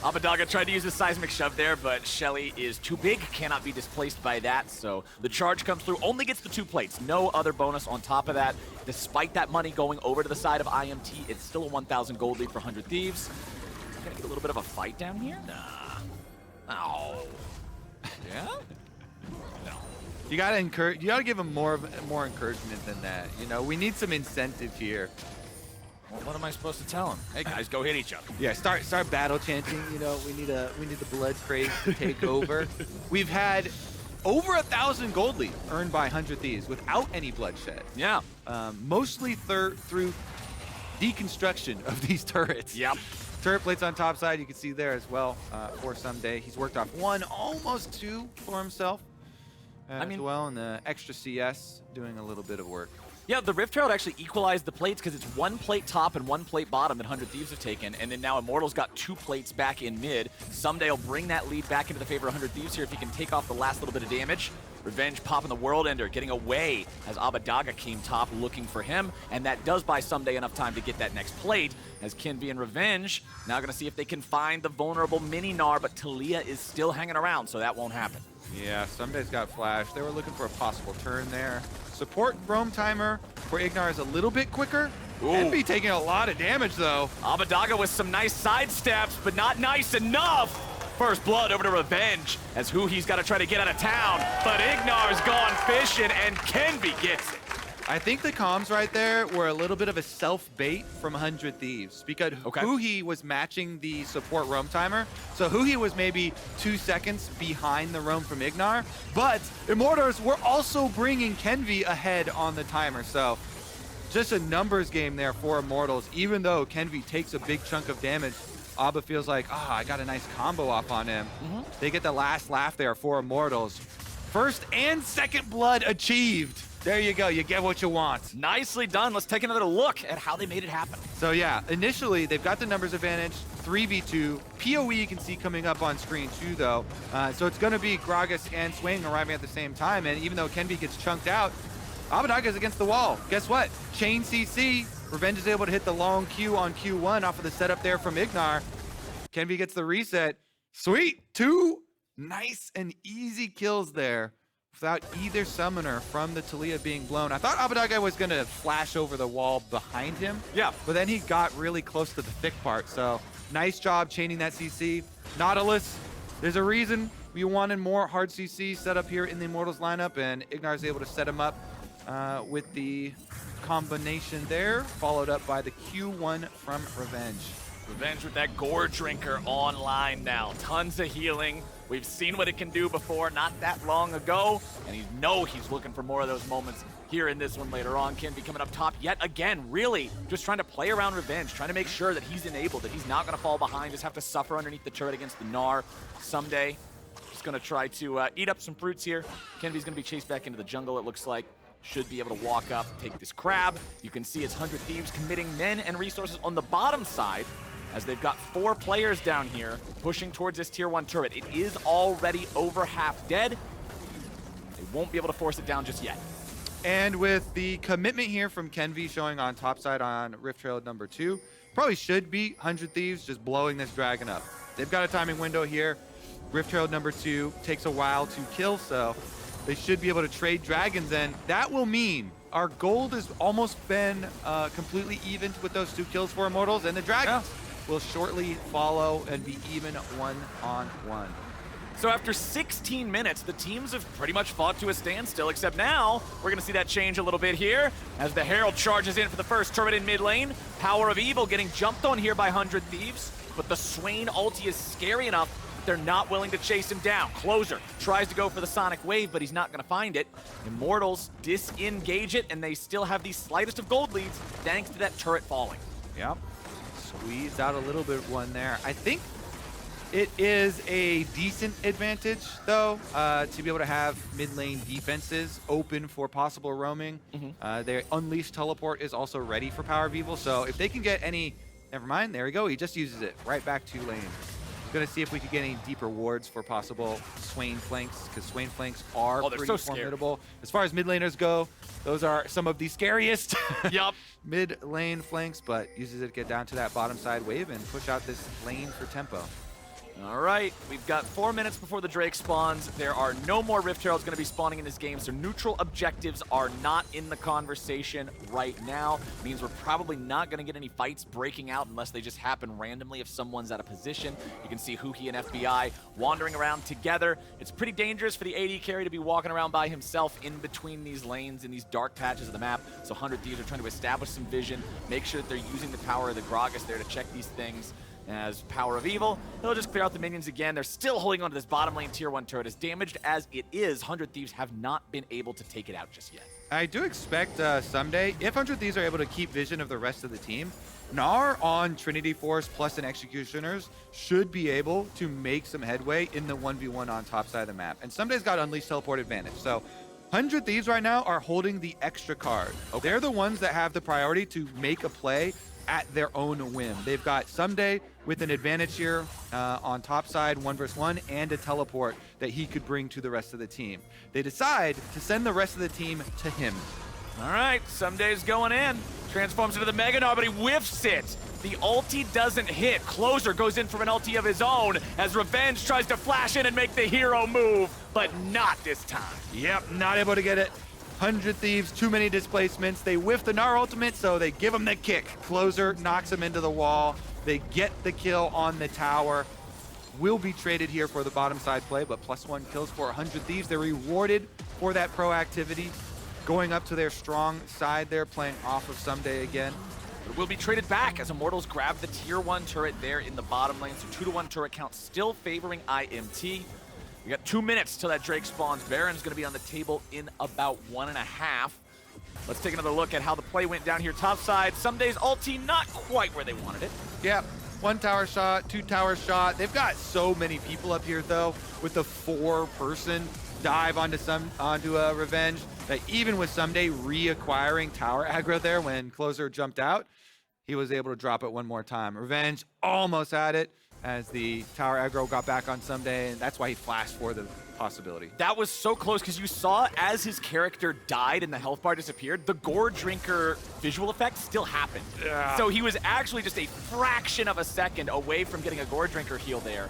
Abbedagge tried to use the seismic shove there, but Shelly is too big, cannot be displaced by that. So the charge comes through, only gets the 2 plates, no other bonus on top of that. Despite that money going over to the side of IMT, it's still a 1,000 gold lead for 100 Thieves. Gonna get a little bit of a fight down here? Nah. Oh. Yeah? No. You gotta encourage. You gotta give them more encouragement than that. You know, we need some incentive here. Well, what am I supposed to tell him? Hey guys, go hit each other. Yeah, start battle chanting. You know, we need the blood craze to take over. We've had over 1,000 gold lead earned by 100 Thieves without any bloodshed. Yeah. Mostly through deconstruction of these turrets. Yep. Turret plates on top side, you can see there as well for Ssumday. He's worked off 1, almost 2 for himself as well, and the extra CS doing a little bit of work. Yeah, the Rift Herald actually equalized the plates because it's 1 plate top and 1 plate bottom that 100 Thieves have taken, and then now Immortals got 2 plates back in mid. Ssumday will bring that lead back into the favor of 100 Thieves here if he can take off the last little bit of damage. Revenge popping the World Ender, getting away as Abbedagge came top looking for him, and that does buy Ssumday enough time to get that next plate as Kenvi and Revenge now going to see if they can find the vulnerable mini Gnar, but Taliyah is still hanging around, so that won't happen. Yeah, Ssumday's got flash. They were looking for a possible turn there. Support roam timer for IgNar is a little bit quicker. Kenvi taking a lot of damage though. Abbedagge with some nice side steps, but not nice enough. First blood over to Revenge as huhi's got to try to get out of town, but IgNar's gone fishing and Kenvi gets it. I think the comms right there were a little bit of a self-bait from 100 Thieves because huhi was matching the support roam timer. So huhi was maybe 2 seconds behind the roam from IgNar, but Immortals were also bringing Kenvi ahead on the timer. So just a numbers game there for Immortals. Even though Kenvi takes a big chunk of damage, Abba feels like, I got a nice combo off on him. They get the last laugh there for Immortals. First and second blood achieved. There you go. You get what you want. Nicely done. Let's take another look at how they made it happen. So yeah, initially they've got the numbers advantage, 3v2. PoE you can see coming up on screen too though. So it's going to be Gragas and Swain arriving at the same time. And even though Kenvi gets chunked out, Abbedagge is against the wall. Guess what? Chain CC. Revenge is able to hit the long Q on Q1 off of the setup there from IgNar. Kenvi gets the reset. Sweet. 2 nice and easy kills there without either summoner from the Taliyah being blown. I thought Abbedagge was going to flash over the wall behind him. Yeah. But then he got really close to the thick part. So nice job chaining that CC. Nautilus, there's a reason we wanted more hard CC set up here in the Immortals lineup, and IgNar is able to set him up with the combination there, followed up by the Q1 from Revenge. Revenge with that Gore Drinker online now. Tons of healing. We've seen what it can do before not that long ago, and you know he's looking for more of those moments here in this one later on. Kenvi coming up top yet again, really just trying to play around Revenge, trying to make sure that he's enabled, that he's not going to fall behind, just have to suffer underneath the turret against the Gnar. Ssumday just going to try to eat up some fruits here. Kenvi's going to be chased back into the jungle, it looks like. Should be able to walk up, take this crab. You can see it's 100 Thieves committing men and resources on the bottom side as they've got 4 players down here pushing towards this tier 1 turret. It is already over half dead. They won't be able to force it down just yet. And with the commitment here from Kenvi showing on top side on Rift Trail number 2, probably should be 100 Thieves just blowing this dragon up. They've got a timing window here. Rift Trail number 2 takes a while to kill, so they should be able to trade dragons, and that will mean our gold has almost been completely evened with those 2 kills for Immortals, and the dragons will shortly follow and be even 1-on-1. So after 16 minutes, the teams have pretty much fought to a standstill, except now we're going to see that change a little bit here as the Herald charges in for the first turret in mid lane. PowerOfEvil getting jumped on here by 100 Thieves, but the Swain ulti is scary enough but they're not willing to chase him down. Closer tries to go for the Sonic Wave, but he's not going to find it. Immortals disengage it, and they still have the slightest of gold leads thanks to that turret falling. Yep. Squeezed out a little bit one there. I think it is a decent advantage, though, to be able to have mid lane defenses open for possible roaming. Their Unleashed Teleport is also ready for PowerOfEvil, so if they can get any... Never mind, there we go. He just uses it right back to lane. Gonna see if we could get any deeper wards for possible Swain flanks, because Swain flanks are pretty so formidable. As far as mid laners go, those are some of the scariest Yup. mid lane flanks, but uses it to get down to that bottom side wave and push out this lane for tempo. All right, we've got 4 minutes before the Drake spawns. There are no more Rift Heralds going to be spawning in this game, so neutral objectives are not in the conversation right now. Means we're probably not going to get any fights breaking out unless they just happen randomly if someone's out of position. You can see huhi and FBI wandering around together. It's pretty dangerous for the AD carry to be walking around by himself in between these lanes in these dark patches of the map. So 100 Thieves are trying to establish some vision, make sure that they're using the power of the Gragas there to check these things. As PowerOfEvil, he'll just clear out the minions again. They're still holding on to this bottom lane tier 1 turret. As damaged as it is, 100 Thieves have not been able to take it out just yet. I do expect Ssumday, if 100 Thieves are able to keep vision of the rest of the team, Gnar on Trinity Force plus an Executioners should be able to make some headway in the 1v1 on top side of the map. And Ssumday's got Unleashed Teleport advantage. So 100 Thieves right now are holding the extra card. Okay. They're the ones that have the priority to make a play at their own whim. They've got Ssumday with an advantage here on top side, 1 versus 1, and a teleport that he could bring to the rest of the team. They decide to send the rest of the team to him. All right, Ssumday's going in. Transforms into the Mega Gnar, but he whiffs it. The ulti doesn't hit. Closer goes in for an ulti of his own as Revenge tries to flash in and make the hero move, but not this time. Yep, not able to get it. 100 Thieves, too many displacements. They whiff the Gnar ultimate, so they give him the kick. Closer knocks him into the wall. They get the kill on the tower. Will be traded here for the bottom side play, but +1 kills for 100 Thieves. They're rewarded for that proactivity. Going up to their strong side there, playing off of Ssumday again. It will be traded back as Immortals grab the tier 1 turret there in the bottom lane. So 2-1 turret count still favoring IMT. We got 2 minutes till that Drake spawns. Baron's gonna be on the table in about 1.5. Let's take another look at how the play went down here top side. Ssumday's ulti not quite where they wanted it. Yeah, 1 tower shot, 2 tower shot. They've got so many people up here though, with the 4-person dive onto Revenge, that even with Ssumday reacquiring tower aggro there when Closer jumped out, he was able to drop it one more time. Revenge almost had it as the tower aggro got back on Ssumday, and that's why he flashed for the possibility. That was so close because you saw as his character died and the health bar disappeared, the Gore Drinker visual effect still happened. Yeah. So he was actually just a fraction of a second away from getting a Gore Drinker heal there.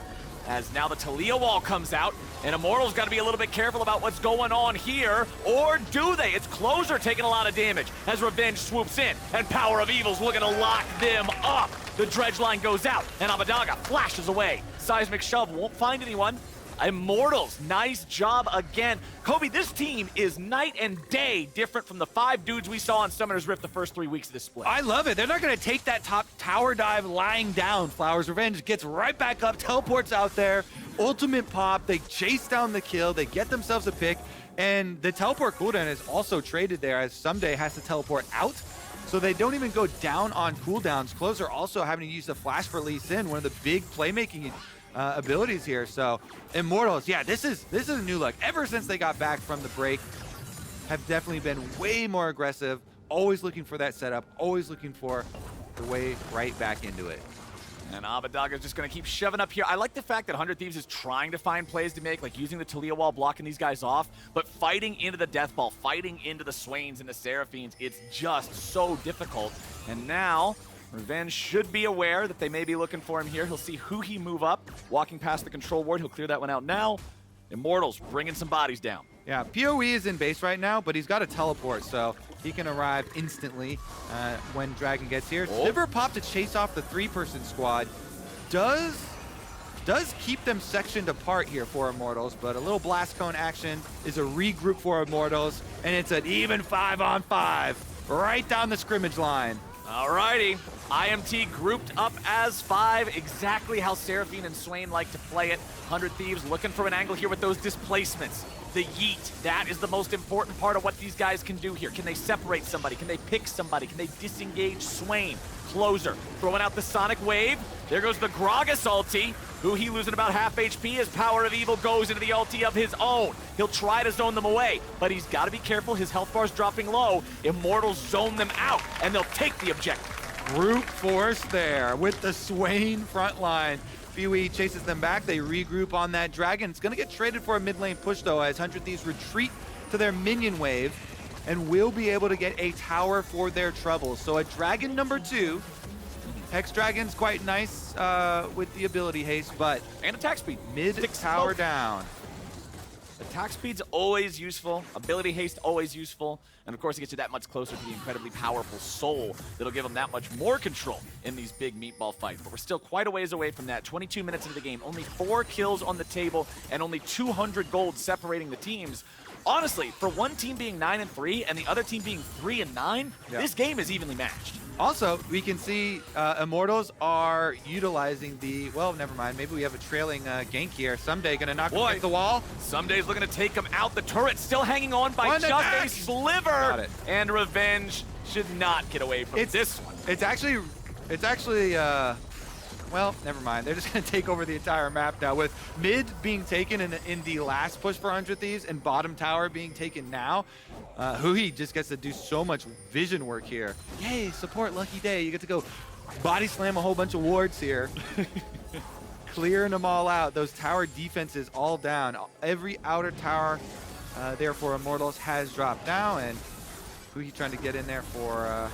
As now the Taliyah wall comes out, and Immortals got to be a little bit careful about what's going on here, or do they? It's Closer taking a lot of damage as Revenge swoops in, and PowerOfEvil's looking to lock them up. The dredge line goes out, and Abbedagge flashes away. Seismic Shove won't find anyone. Immortals, nice job again. Kobe, this team is night and day different from the 5 dudes we saw on Summoner's Rift the first 3 weeks of this split. I love it. They're not going to take that top tower dive lying down. Flowers Revenge gets right back up, teleports out there, ultimate pop. They chase down the kill. They get themselves a pick, and the teleport cooldown is also traded there as Ssumday has to teleport out. So they don't even go down on cooldowns. Closer also having to use the flash for Lee Sin, one of the big playmaking abilities here. So Immortals, yeah, this is a new look. Ever since they got back from the break, have definitely been way more aggressive, always looking for that setup, always looking for the way right back into it. And Abbedagge is just going to keep shoving up here. I like the fact that 100 Thieves is trying to find plays to make, like using the Taliyah wall, blocking these guys off, but fighting into the Death Ball, fighting into the Swains and the Seraphines, it's just so difficult. And now, Revenge should be aware that they may be looking for him here. He'll see huhi move up, walking past the control ward. He'll clear that one out now. Immortals bringing some bodies down. Yeah, PoE is in base right now, but he's got a teleport, so he can arrive instantly when Dragon gets here. Sivir pop to chase off the 3-person squad. Does keep them sectioned apart here for Immortals, but a little blast cone action is a regroup for Immortals, and it's an even 5-on-5 right down the scrimmage line. Alrighty, IMT grouped up as 5, exactly how Seraphine and Swain like to play it. 100 Thieves looking for an angle here with those displacements. The yeet, that is the most important part of what these guys can do here. Can they separate somebody? Can they pick somebody? Can they disengage Swain? Closer, throwing out the Sonic Wave. There goes the Gragas ulti. Huhi losing about half HP as PowerOfEvil goes into the ulti of his own. He'll try to zone them away, but he's got to be careful. His health bar's dropping low. Immortals zone them out, and they'll take the objective. Brute force there with the Swain front line. Huhi chases them back. They regroup on that dragon. It's going to get traded for a mid lane push, though, as 100 Thieves retreat to their minion wave and will be able to get a tower for their troubles. So a dragon number 2. Hex Dragon's quite nice with the ability haste, but And attack speed. mid Sticks tower both. down. Attack speed's always useful, ability haste always useful, and of course it gets you that much closer to the incredibly powerful soul that'll give them that much more control in these big meatball fights. But we're still quite a ways away from that. 22 minutes into the game, only 4 kills on the table, and only 200 gold separating the teams. Honestly, for one team being 9-3 and the other team being 3-9, this game is evenly matched. Also, we can see Immortals are utilizing the, well, never mind. Maybe we have a trailing gank here. Ssumday gonna knock him Boy. against the wall. Ssumday's looking to take him out. The turret still hanging on by One just attack. a sliver. Got it. And Revenge should not get away from this one. It's actually, well, never mind. They're just gonna take over the entire map now with mid being taken in the last push for 100 Thieves and bottom tower being taken now. Huhi just gets to do so much vision work here. Yay, support Lucky Day. You get to go body slam a whole bunch of wards here. Clearing them all out. Those tower defenses all down. Every outer tower, therefore, Immortals has dropped down, and Huhi trying to get in there for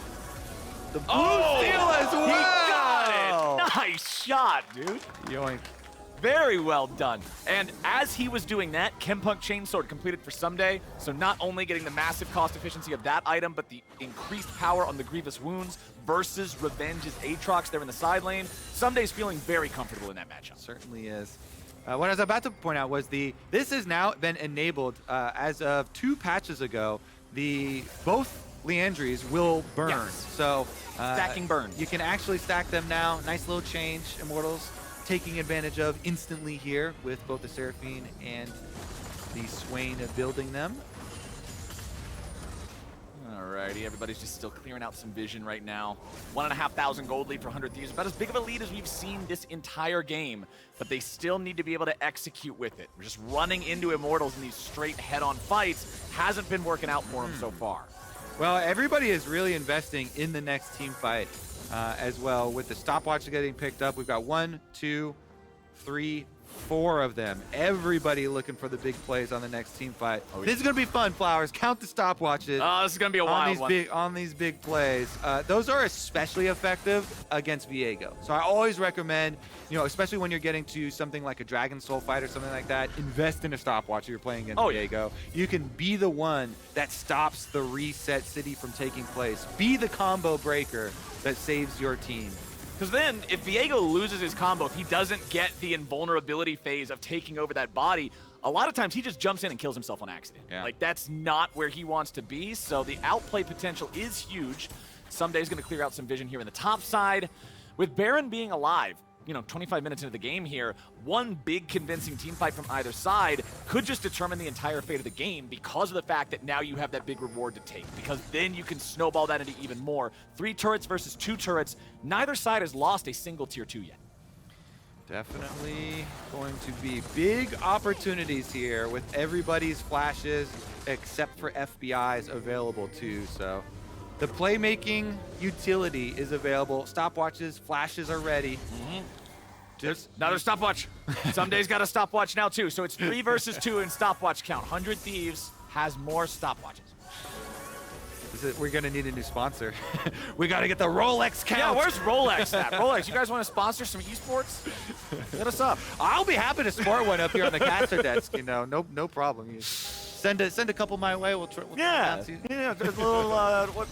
the blue steal as well. He got it! Nice shot, dude. Yoink. Very well done. And as he was doing that, Chempunk Chainsword completed for Ssumday, so not only getting the massive cost efficiency of that item, but the increased power on the Grievous Wounds versus Revenge's Aatrox there in the side lane. Ssumday's feeling very comfortable in that matchup. Certainly is. What I was about to point out was this has now been enabled as of 2 patches ago. Both Leandries will burn. Yes. So Stacking burns. You can actually stack them now. Nice little change. Immortals taking advantage of instantly here with both the Seraphine and the Swain building them. Alrighty, everybody's just still clearing out some vision right now. 1,500 gold lead for 100 Thieves. About as big of a lead as we've seen this entire game, but they still need to be able to execute with it. We're just running into Immortals in these straight head-on fights. Hasn't been working out for them so far. Well, everybody is really investing in the next team fight as well. With the stopwatch getting picked up, we've got 1, 2, 3, 4 of them. Everybody looking for the big plays on the next team fight. This is going to be fun, Flowers. Count the stopwatches. Oh, this is going to be a wild one. On these big plays. Those are especially effective against Viego. So I always recommend, especially when you're getting to something like a Dragon Soul fight or something like that, invest in a stopwatch if you're playing against Viego. You can be the one that stops the reset city from taking place. Be the combo breaker that saves your team. Because then, if Viego loses his combo, if he doesn't get the invulnerability phase of taking over that body, a lot of times he just jumps in and kills himself on accident. Yeah. Like, that's not where he wants to be, so the outplay potential is huge. Ssumday's going to clear out some vision here in the top side. With Baron being alive, 25 minutes into the game here, one big convincing team fight from either side could just determine the entire fate of the game because of the fact that now you have that big reward to take, because then you can snowball that into even more. 3 turrets versus 2 turrets. Neither side has lost a single tier 2 yet. Definitely going to be big opportunities here with everybody's flashes except for FBI's available too. So the playmaking utility is available. Stopwatches, flashes are ready. Just Another stopwatch. Ssumday's got a stopwatch now too, so it's 3 versus 2 in stopwatch count. 100 Thieves has more stopwatches. we're gonna need a new sponsor. We gotta get the Rolex count. Yeah, where's Rolex at? Rolex, you guys want to sponsor some esports? Hit us up. I'll be happy to sport one up here on the caster desk. No problem. You send a couple my way. We'll try There's a little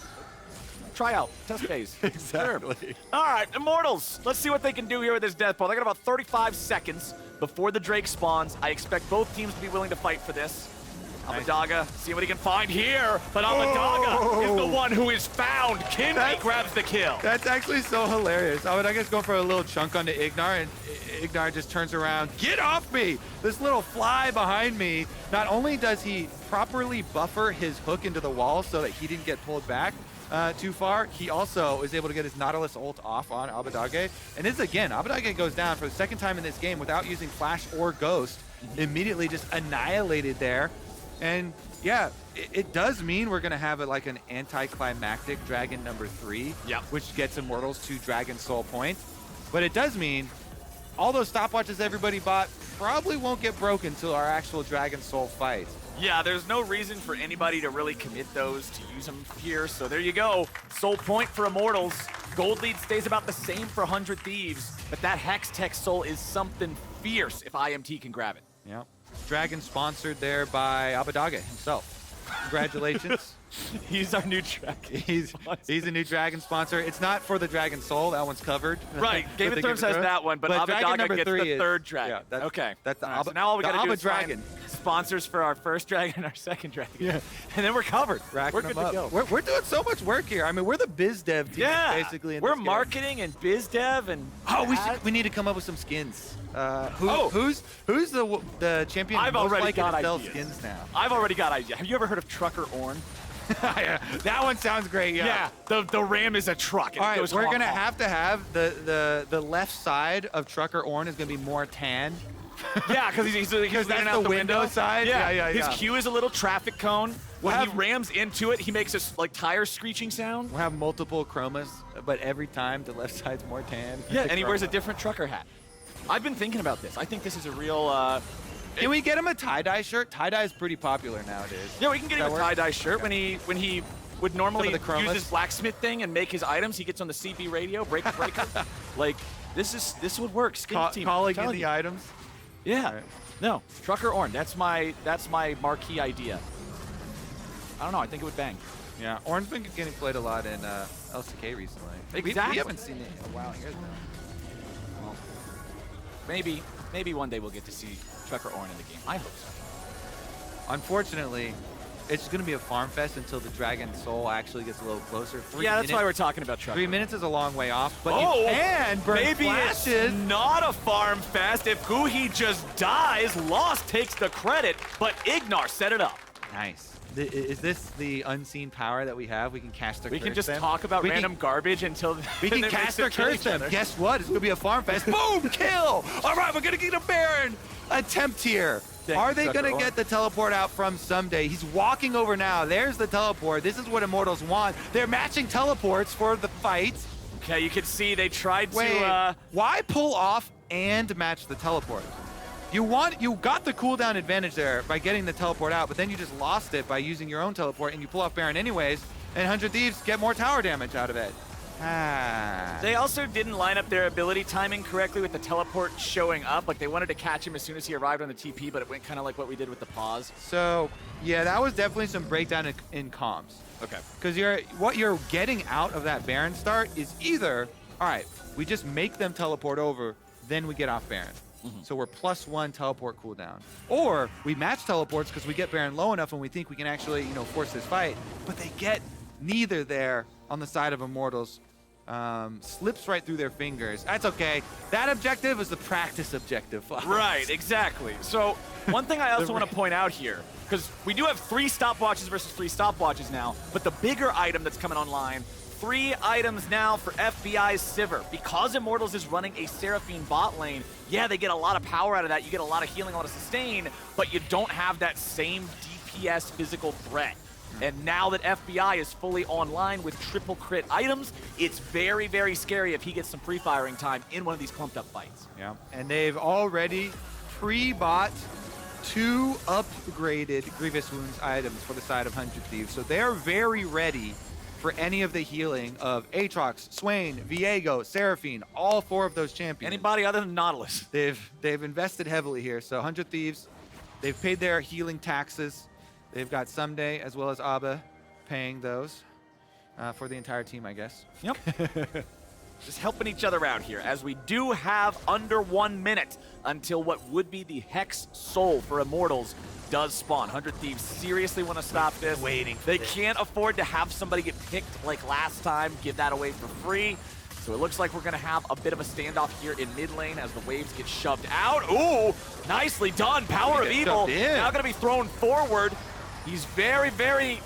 tryout, test phase. Exactly. Sure. All right, Immortals. Let's see what they can do here with this death ball. They got about 35 seconds before the Drake spawns. I expect both teams to be willing to fight for this. Abbedagge, see what he can find here, but Abbedagge is the one who is found. Kenvi grabs the kill. That's actually so hilarious. Abbedagge's going for a little chunk onto IgNar, and IgNar just turns around. Get off me! This little fly behind me. Not only does he properly buffer his hook into the wall so that he didn't get pulled back too far, he also is able to get his Nautilus ult off on Abbedagge. And this again, Abbedagge goes down for the second time in this game without using Flash or Ghost. Immediately just annihilated there. And yeah, it does mean we're gonna have like an anticlimactic Dragon number 3, which gets Immortals to Dragon Soul point. But it does mean all those stopwatches everybody bought probably won't get broken till our actual Dragon Soul fight. Yeah, there's no reason for anybody to really commit those to use them here. So there you go. Soul point for Immortals. Gold lead stays about the same for 100 Thieves, but that Hex Tech Soul is something fierce if IMT can grab it. Yeah. Dragon sponsored there by Abbedagge himself. Congratulations. He's our new Dragon. He's a new Dragon sponsor. It's not for the Dragon Soul. That one's covered. Right. Game of Thrones has that one, but Abbedagge gets the third Dragon. Yeah, okay. That's the so now all we got to do is Dragon. find sponsors for our first Dragon and our second Dragon. Yeah. And then we're covered. Racking we're good to go. We're doing so much work here. I mean, we're the biz dev team, basically. We're marketing and biz dev and we need to come up with some skins. Who's the champion? I've already got to sell ideas. Skins now. I've already got ideas. Have you ever heard of Trucker Orn? Yeah, that one sounds great. Yeah. The ram is a truck. And all right, we're gonna honk. have the left side of Trucker Orn is gonna be more tan. Yeah, because he's that's out the window side. Yeah. His cue is a little traffic cone. When he rams into it, he makes a like tire screeching sound. We'll have multiple chromas, but every time the left side's more tan. Yeah, and he wears a different trucker hat. I've been thinking about this. I think this is a real. Can we get him a tie-dye shirt? Tie-dye is pretty popular nowadays. Yeah, we can get him a tie-dye shirt when he would normally use his blacksmith thing and make his items. He gets on the CB radio, breaker. Like this would work. Skin team. Calling in the items. Yeah. Right. No, Trucker Orn. That's my marquee idea. I don't know. I think it would bang. Yeah, Orn's been getting played a lot in LCK recently. Exactly. We haven't seen it in a while here though. Well, maybe one day we'll get to see Trucker Orn in the game. I hope so. Unfortunately, it's going to be a farm fest until the Dragon Soul actually gets a little closer. That's why we're talking about Trucker. 3 minutes is a long way off, but you can burn flashes. It's not a farm fest. If huhi just dies, Lost takes the credit, but IgNar set it up. Nice. Is this the unseen power that we have? We can cast or curse them? We can just talk about random garbage until we can cast or curse them. Guess what? It's going to be a farm fest. Boom! Kill! All right, we're going to get a Baron attempt here. Are they going to get the teleport out from Ssumday? He's walking over now. There's the teleport. This is what Immortals want. They're matching teleports for the fight. Okay, you can see they tried to... Why pull off and match the teleport? You got the cooldown advantage there by getting the teleport out, but then you just lost it by using your own teleport, and you pull off Baron anyways, and 100 Thieves get more tower damage out of it. They also didn't line up their ability timing correctly with the teleport showing up. Like, they wanted to catch him as soon as he arrived on the TP, but it went kind of like what we did with the pause. So, yeah, that was definitely some breakdown in comms. Okay. Because what you're getting out of that Baron start is either, all right, we just make them teleport over, then we get off Baron. So we're +1 teleport cooldown. Or we match teleports because we get Baron low enough and we think we can actually, force this fight. But they get neither there on the side of Immortals. Slips right through their fingers. That's okay. That objective is the practice objective. Right, exactly. So one thing I also want to point out here, because we do have 3 stopwatches versus 3 stopwatches now, but the bigger item that's coming online, 3 items now for FBI's Sivir. Because Immortals is running a Seraphine bot lane, yeah, they get a lot of power out of that. You get a lot of healing, a lot of sustain, but you don't have that same DPS physical threat. And now that FBI is fully online with triple crit items, it's very, very scary if he gets some pre-firing time in one of these clumped up fights. Yeah, and they've already pre-bought 2 upgraded Grievous Wounds items for the side of 100 Thieves. So they're very ready for any of the healing of Aatrox, Swain, Viego, Seraphine, all 4 of those champions. Anybody other than Nautilus. They've invested heavily here. So 100 Thieves, they've paid their healing taxes. They've got Ssumday as well as Abba paying those for the entire team, I guess. Yep. just helping each other out here, as we do have under 1 minute until what would be the Hex Soul for Immortals does spawn. 100 Thieves seriously want to stop this. They can't afford to have somebody get picked like last time, give that away for free. So it looks like we're going to have a bit of a standoff here in mid lane as the waves get shoved out. Ooh, nicely done. PowerOfEvil now going to be thrown forward. He's very, very...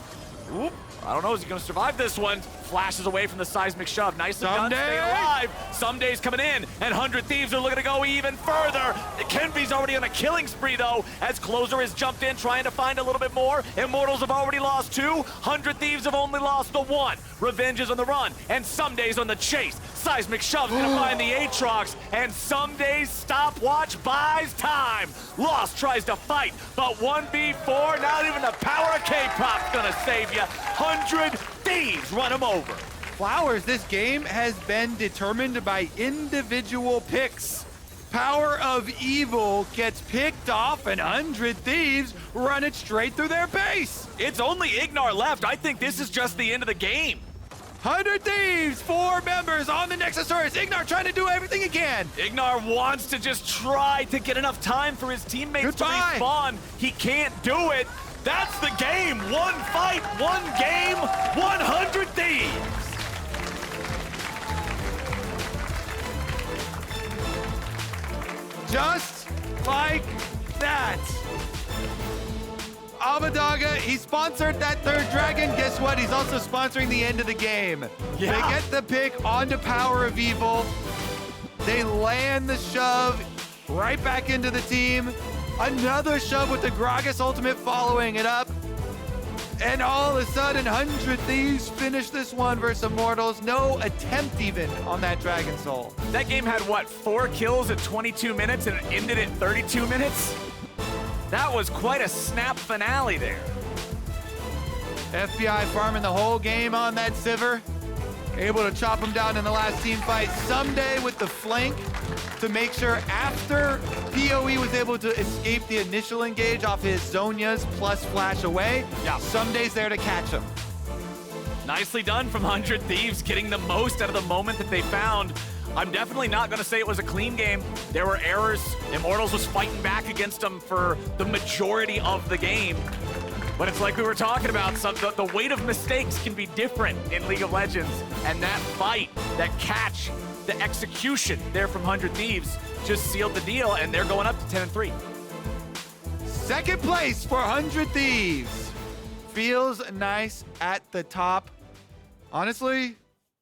Oop, I don't know, is he going to survive this one? Flashes away from the seismic shove. Nicely done, staying alive. Ssumday's coming in, and 100 Thieves are looking to go even further. Kenvi's already on a killing spree, though, as Closer has jumped in, trying to find a little bit more. Immortals have already lost 2. 100 Thieves have only lost the 1. Revenge is on the run, and Ssumday's on the chase. Seismic shove's gonna find the Aatrox, and Ssumday's stopwatch buys time. Lost tries to fight, but 1v4, not even the power of K-pop's gonna save you. 100 Thieves run him over. Flowers, this game has been determined by individual picks. PowerOfEvil gets picked off, and 100 Thieves run it straight through their base. It's only IgNar left. I think this is just the end of the game. 100 Thieves, 4 members on the Nexusaurus. IgNar trying to do everything he can. IgNar wants to just try to get enough time for his teammates to respawn. He can't do it. That's the game. 1 fight, 1 game, 100 Thieves. Just like that. Abbedagge, he sponsored that 3rd dragon. Guess what? He's also sponsoring the end of the game. Yeah. They get the pick onto PowerOfEvil. They land the shove right back into the team. Another shove with the Gragas ultimate following it up. And all of a sudden, 100 Thieves finish this one versus Immortals. No attempt even on that Dragon Soul. That game had, what, 4 kills at 22 minutes and it ended at 32 minutes? That was quite a snap finale there. FBI farming the whole game on that Sivir. Able to chop him down in the last team fight. Ssumday with the flank to make sure after PoE was able to escape the initial engage off his Zhonya's plus flash away. Yeah. Ssumday's there to catch him. Nicely done from 100 Thieves, getting the most out of the moment that they found. I'm definitely not going to say it was a clean game. There were errors. Immortals was fighting back against them for the majority of the game. But it's like we were talking about, the weight of mistakes can be different in League of Legends. And that fight, that catch, the execution there from 100 Thieves just sealed the deal, and they're going up to 10-3. Second place for 100 Thieves. Feels nice at the top. Honestly,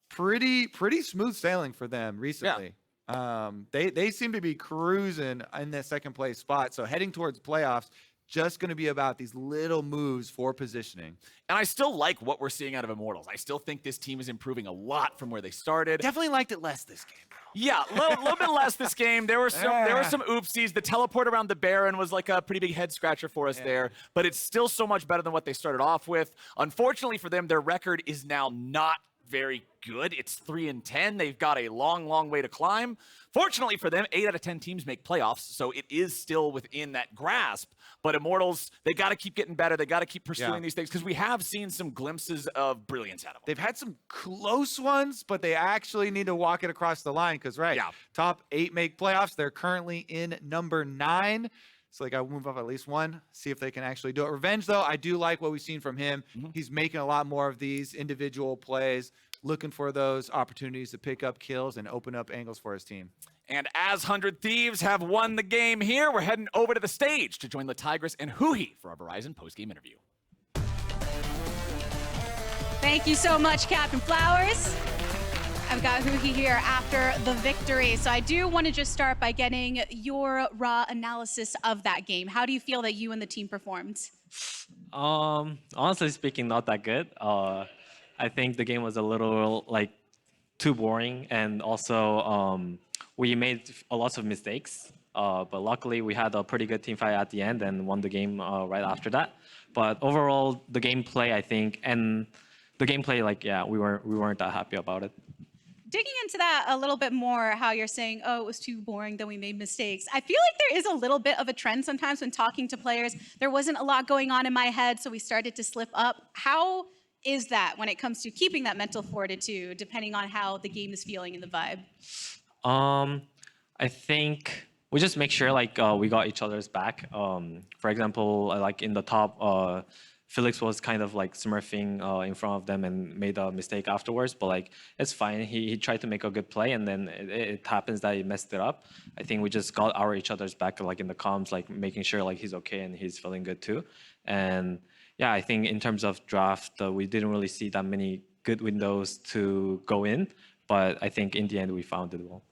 pretty smooth sailing for them recently. Yeah. They seem to be cruising in that second place spot. So heading towards playoffs, just going to be about these little moves for positioning. And I still like what we're seeing out of Immortals. I still think this team is improving a lot from where they started. Definitely liked it less this game. Yeah, a little bit less this game. There were some oopsies. The teleport around the Baron was like a pretty big head scratcher for us there, but it's still so much better than what they started off with. Unfortunately for them, their record is now not very good. It's 3-10. They've got a long way to climb. Fortunately for them, 8 out of 10 teams make playoffs, so it is still within that grasp. But Immortals, they got to keep getting better. They got to keep pursuing these things because we have seen some glimpses of brilliance out of them. They've had some close ones, but they actually need to walk it across the line because, top 8 make playoffs. They're currently in number 9. So they got to move up at least 1, see if they can actually do it. Revenge, though, I do like what we've seen from him. He's making a lot more of these individual plays, looking for those opportunities to pick up kills and open up angles for his team. And as 100 Thieves have won the game here, we're heading over to the stage to join LeTigress and huhi for our Verizon postgame interview. Thank you so much, Captain Flowers. I've got huhi here after the victory. So I do want to just start by getting your raw analysis of that game. How do you feel that you and the team performed? Honestly speaking, not that good. I think the game was a little too boring, and also we made a lot of mistakes. But luckily, we had a pretty good team fight at the end and won the game right after that. But overall, the gameplay, I think, and the gameplay, we weren't that happy about it. Digging into that a little bit more, how you're saying, oh, it was too boring, then we made mistakes. I feel like there is a little bit of a trend sometimes when talking to players. There wasn't a lot going on in my head, so we started to slip up. How is that when it comes to keeping that mental fortitude, depending on how the game is feeling and the vibe? I think we just make sure like we got each other's back. For example, like in the top, Felix was kind of like smurfing in front of them and made a mistake afterwards, but like it's fine. He tried to make a good play, and then it happens that he messed it up. I think we just got each other's back, like in the comms, like making sure like he's okay and he's feeling good too. And yeah, I think in terms of draft, we didn't really see that many good windows to go in, but I think in the end we found it well.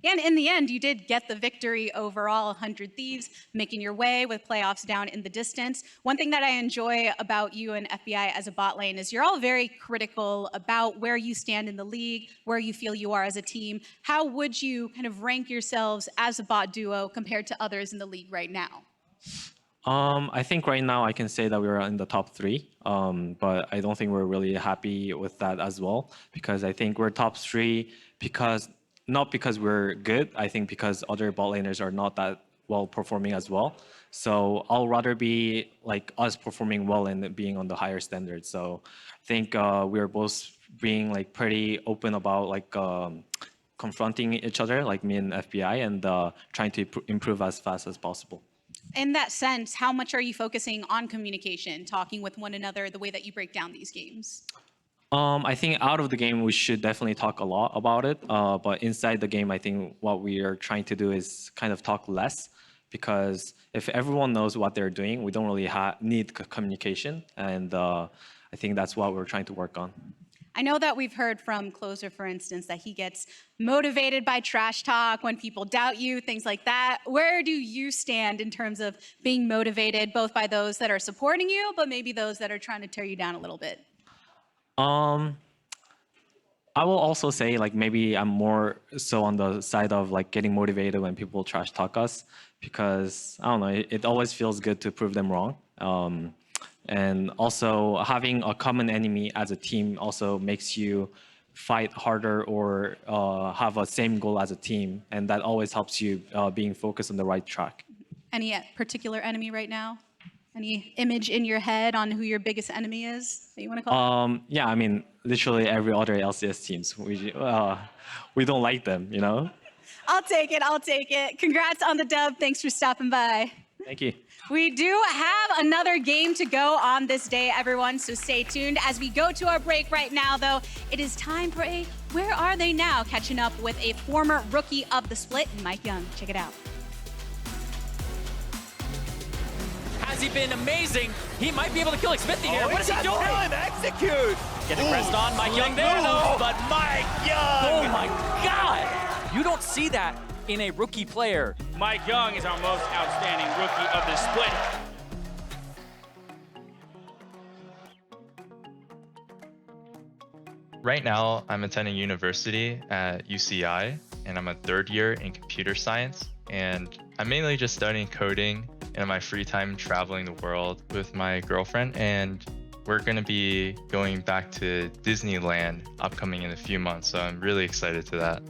Yeah, and in the end, you did get the victory overall, 100 Thieves, making your way with playoffs down in the distance. One thing that I enjoy about you and FBI as a bot lane is you're all very critical about where you stand in the league, where you feel you are as a team. How would you kind of rank yourselves as a bot duo compared to others in the league right now? I think right now I can say that we're in the top 3, but I don't think we're really happy with that as well, because I think we're top 3 not because we're good, I think because other bot laners are not that well performing as well. So I'll rather be like us performing well and being on the higher standard. So I think we're both being like pretty open about like confronting each other, like me and FBI, and trying to improve as fast as possible. In that sense, how much are you focusing on communication, talking with one another, the way that you break down these games? I think out of the game, we should definitely talk a lot about it. But inside the game, I think what we are trying to do is kind of talk less, because if everyone knows what they're doing, we don't really need communication. And I think that's what we're trying to work on. I know that we've heard from Closer, for instance, that he gets motivated by trash talk when people doubt you, things like that. Where do you stand in terms of being motivated, both by those that are supporting you, but maybe those that are trying to tear you down a little bit? I will also say like maybe I'm more so on the side of like getting motivated when people trash talk us, because I don't know, it always feels good to prove them wrong. And also having a common enemy as a team also makes you fight harder or have a same goal as a team, and that always helps you being focused on the right track. Any particular enemy right now? Any image in your head on who your biggest enemy is that you want to call? Yeah, I mean, literally every other LCS teams. We don't like them, you know? I'll take it, I'll take it. Congrats on the dub. Thanks for stopping by. Thank you. We do have another game to go on this day, everyone, so stay tuned. As we go to our break right now, though, it is time for a Where Are They Now? Catching up with a former rookie of the split, Mike Young. Check it out. Has he been amazing? He might be able to kill Xmithie here. What is he doing? Him execute! Getting pressed on. Mike Young there, though. But Mike Young! Oh my God! You don't see that in a rookie player. Mike Young is our most outstanding rookie of the split. Right now, I'm attending university at UCI, and I'm a third year in computer science. And I'm mainly just studying coding, and in my free time traveling the world with my girlfriend. And we're going to be going back to Disneyland upcoming in a few months, so I'm really excited to that.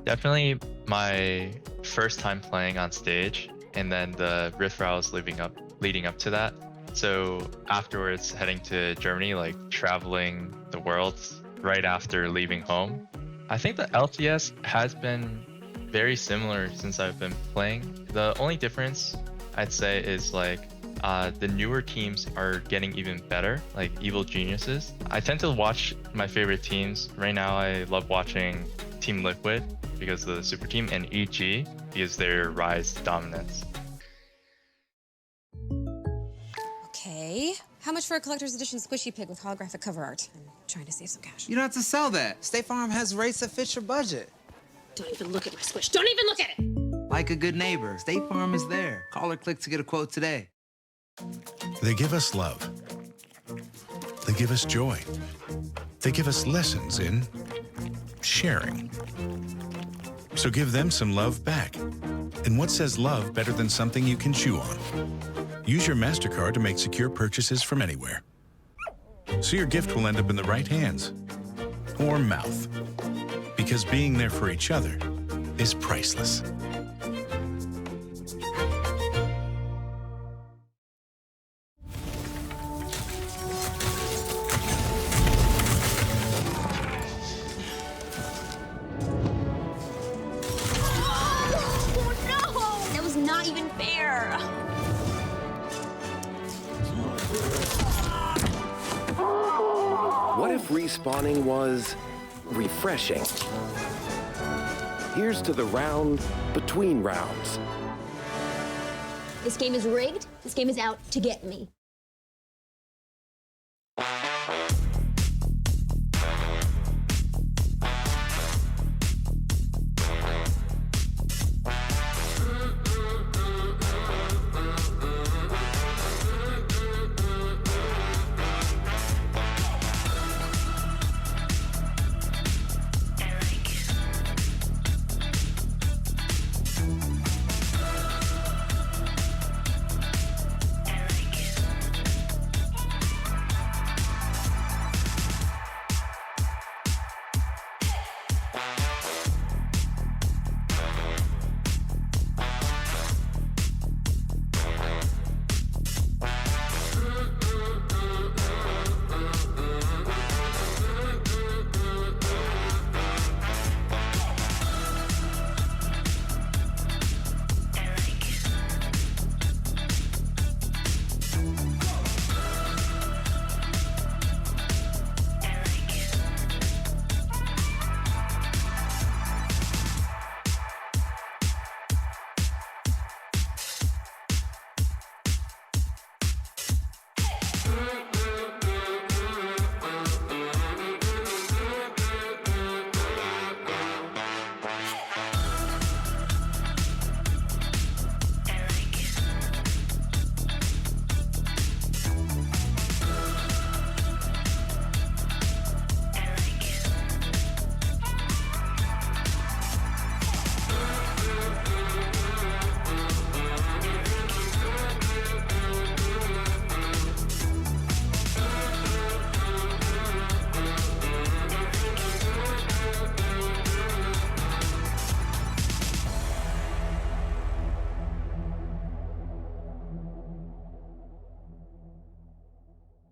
Definitely my first time playing on stage, and then the riff rounds leading up to that. So afterwards, heading to Germany, like traveling the world right after leaving home. I think the LCS has been very similar since I've been playing. The only difference I'd say is like the newer teams are getting even better, like Evil Geniuses. I tend to watch my favorite teams. Right now, I love watching Team Liquid because of the super team, and EG because their rise to dominance. Okay, how much for a collector's edition squishy pig with holographic cover art? I'm trying to save some cash. You don't have to sell that. State Farm has rates that fit your budget. Don't even look at my squish. Don't even look at it! Like a good neighbor, State Farm is there. Call or click to get a quote today. They give us love. They give us joy. They give us lessons in sharing. So give them some love back. And what says love better than something you can chew on? Use your MasterCard to make secure purchases from anywhere. So your gift will end up in the right hands or mouth. Because being there for each other is priceless. FLICKR. What if respawning was refreshing? Here's to the round between rounds. This game is rigged. This game is out to get me.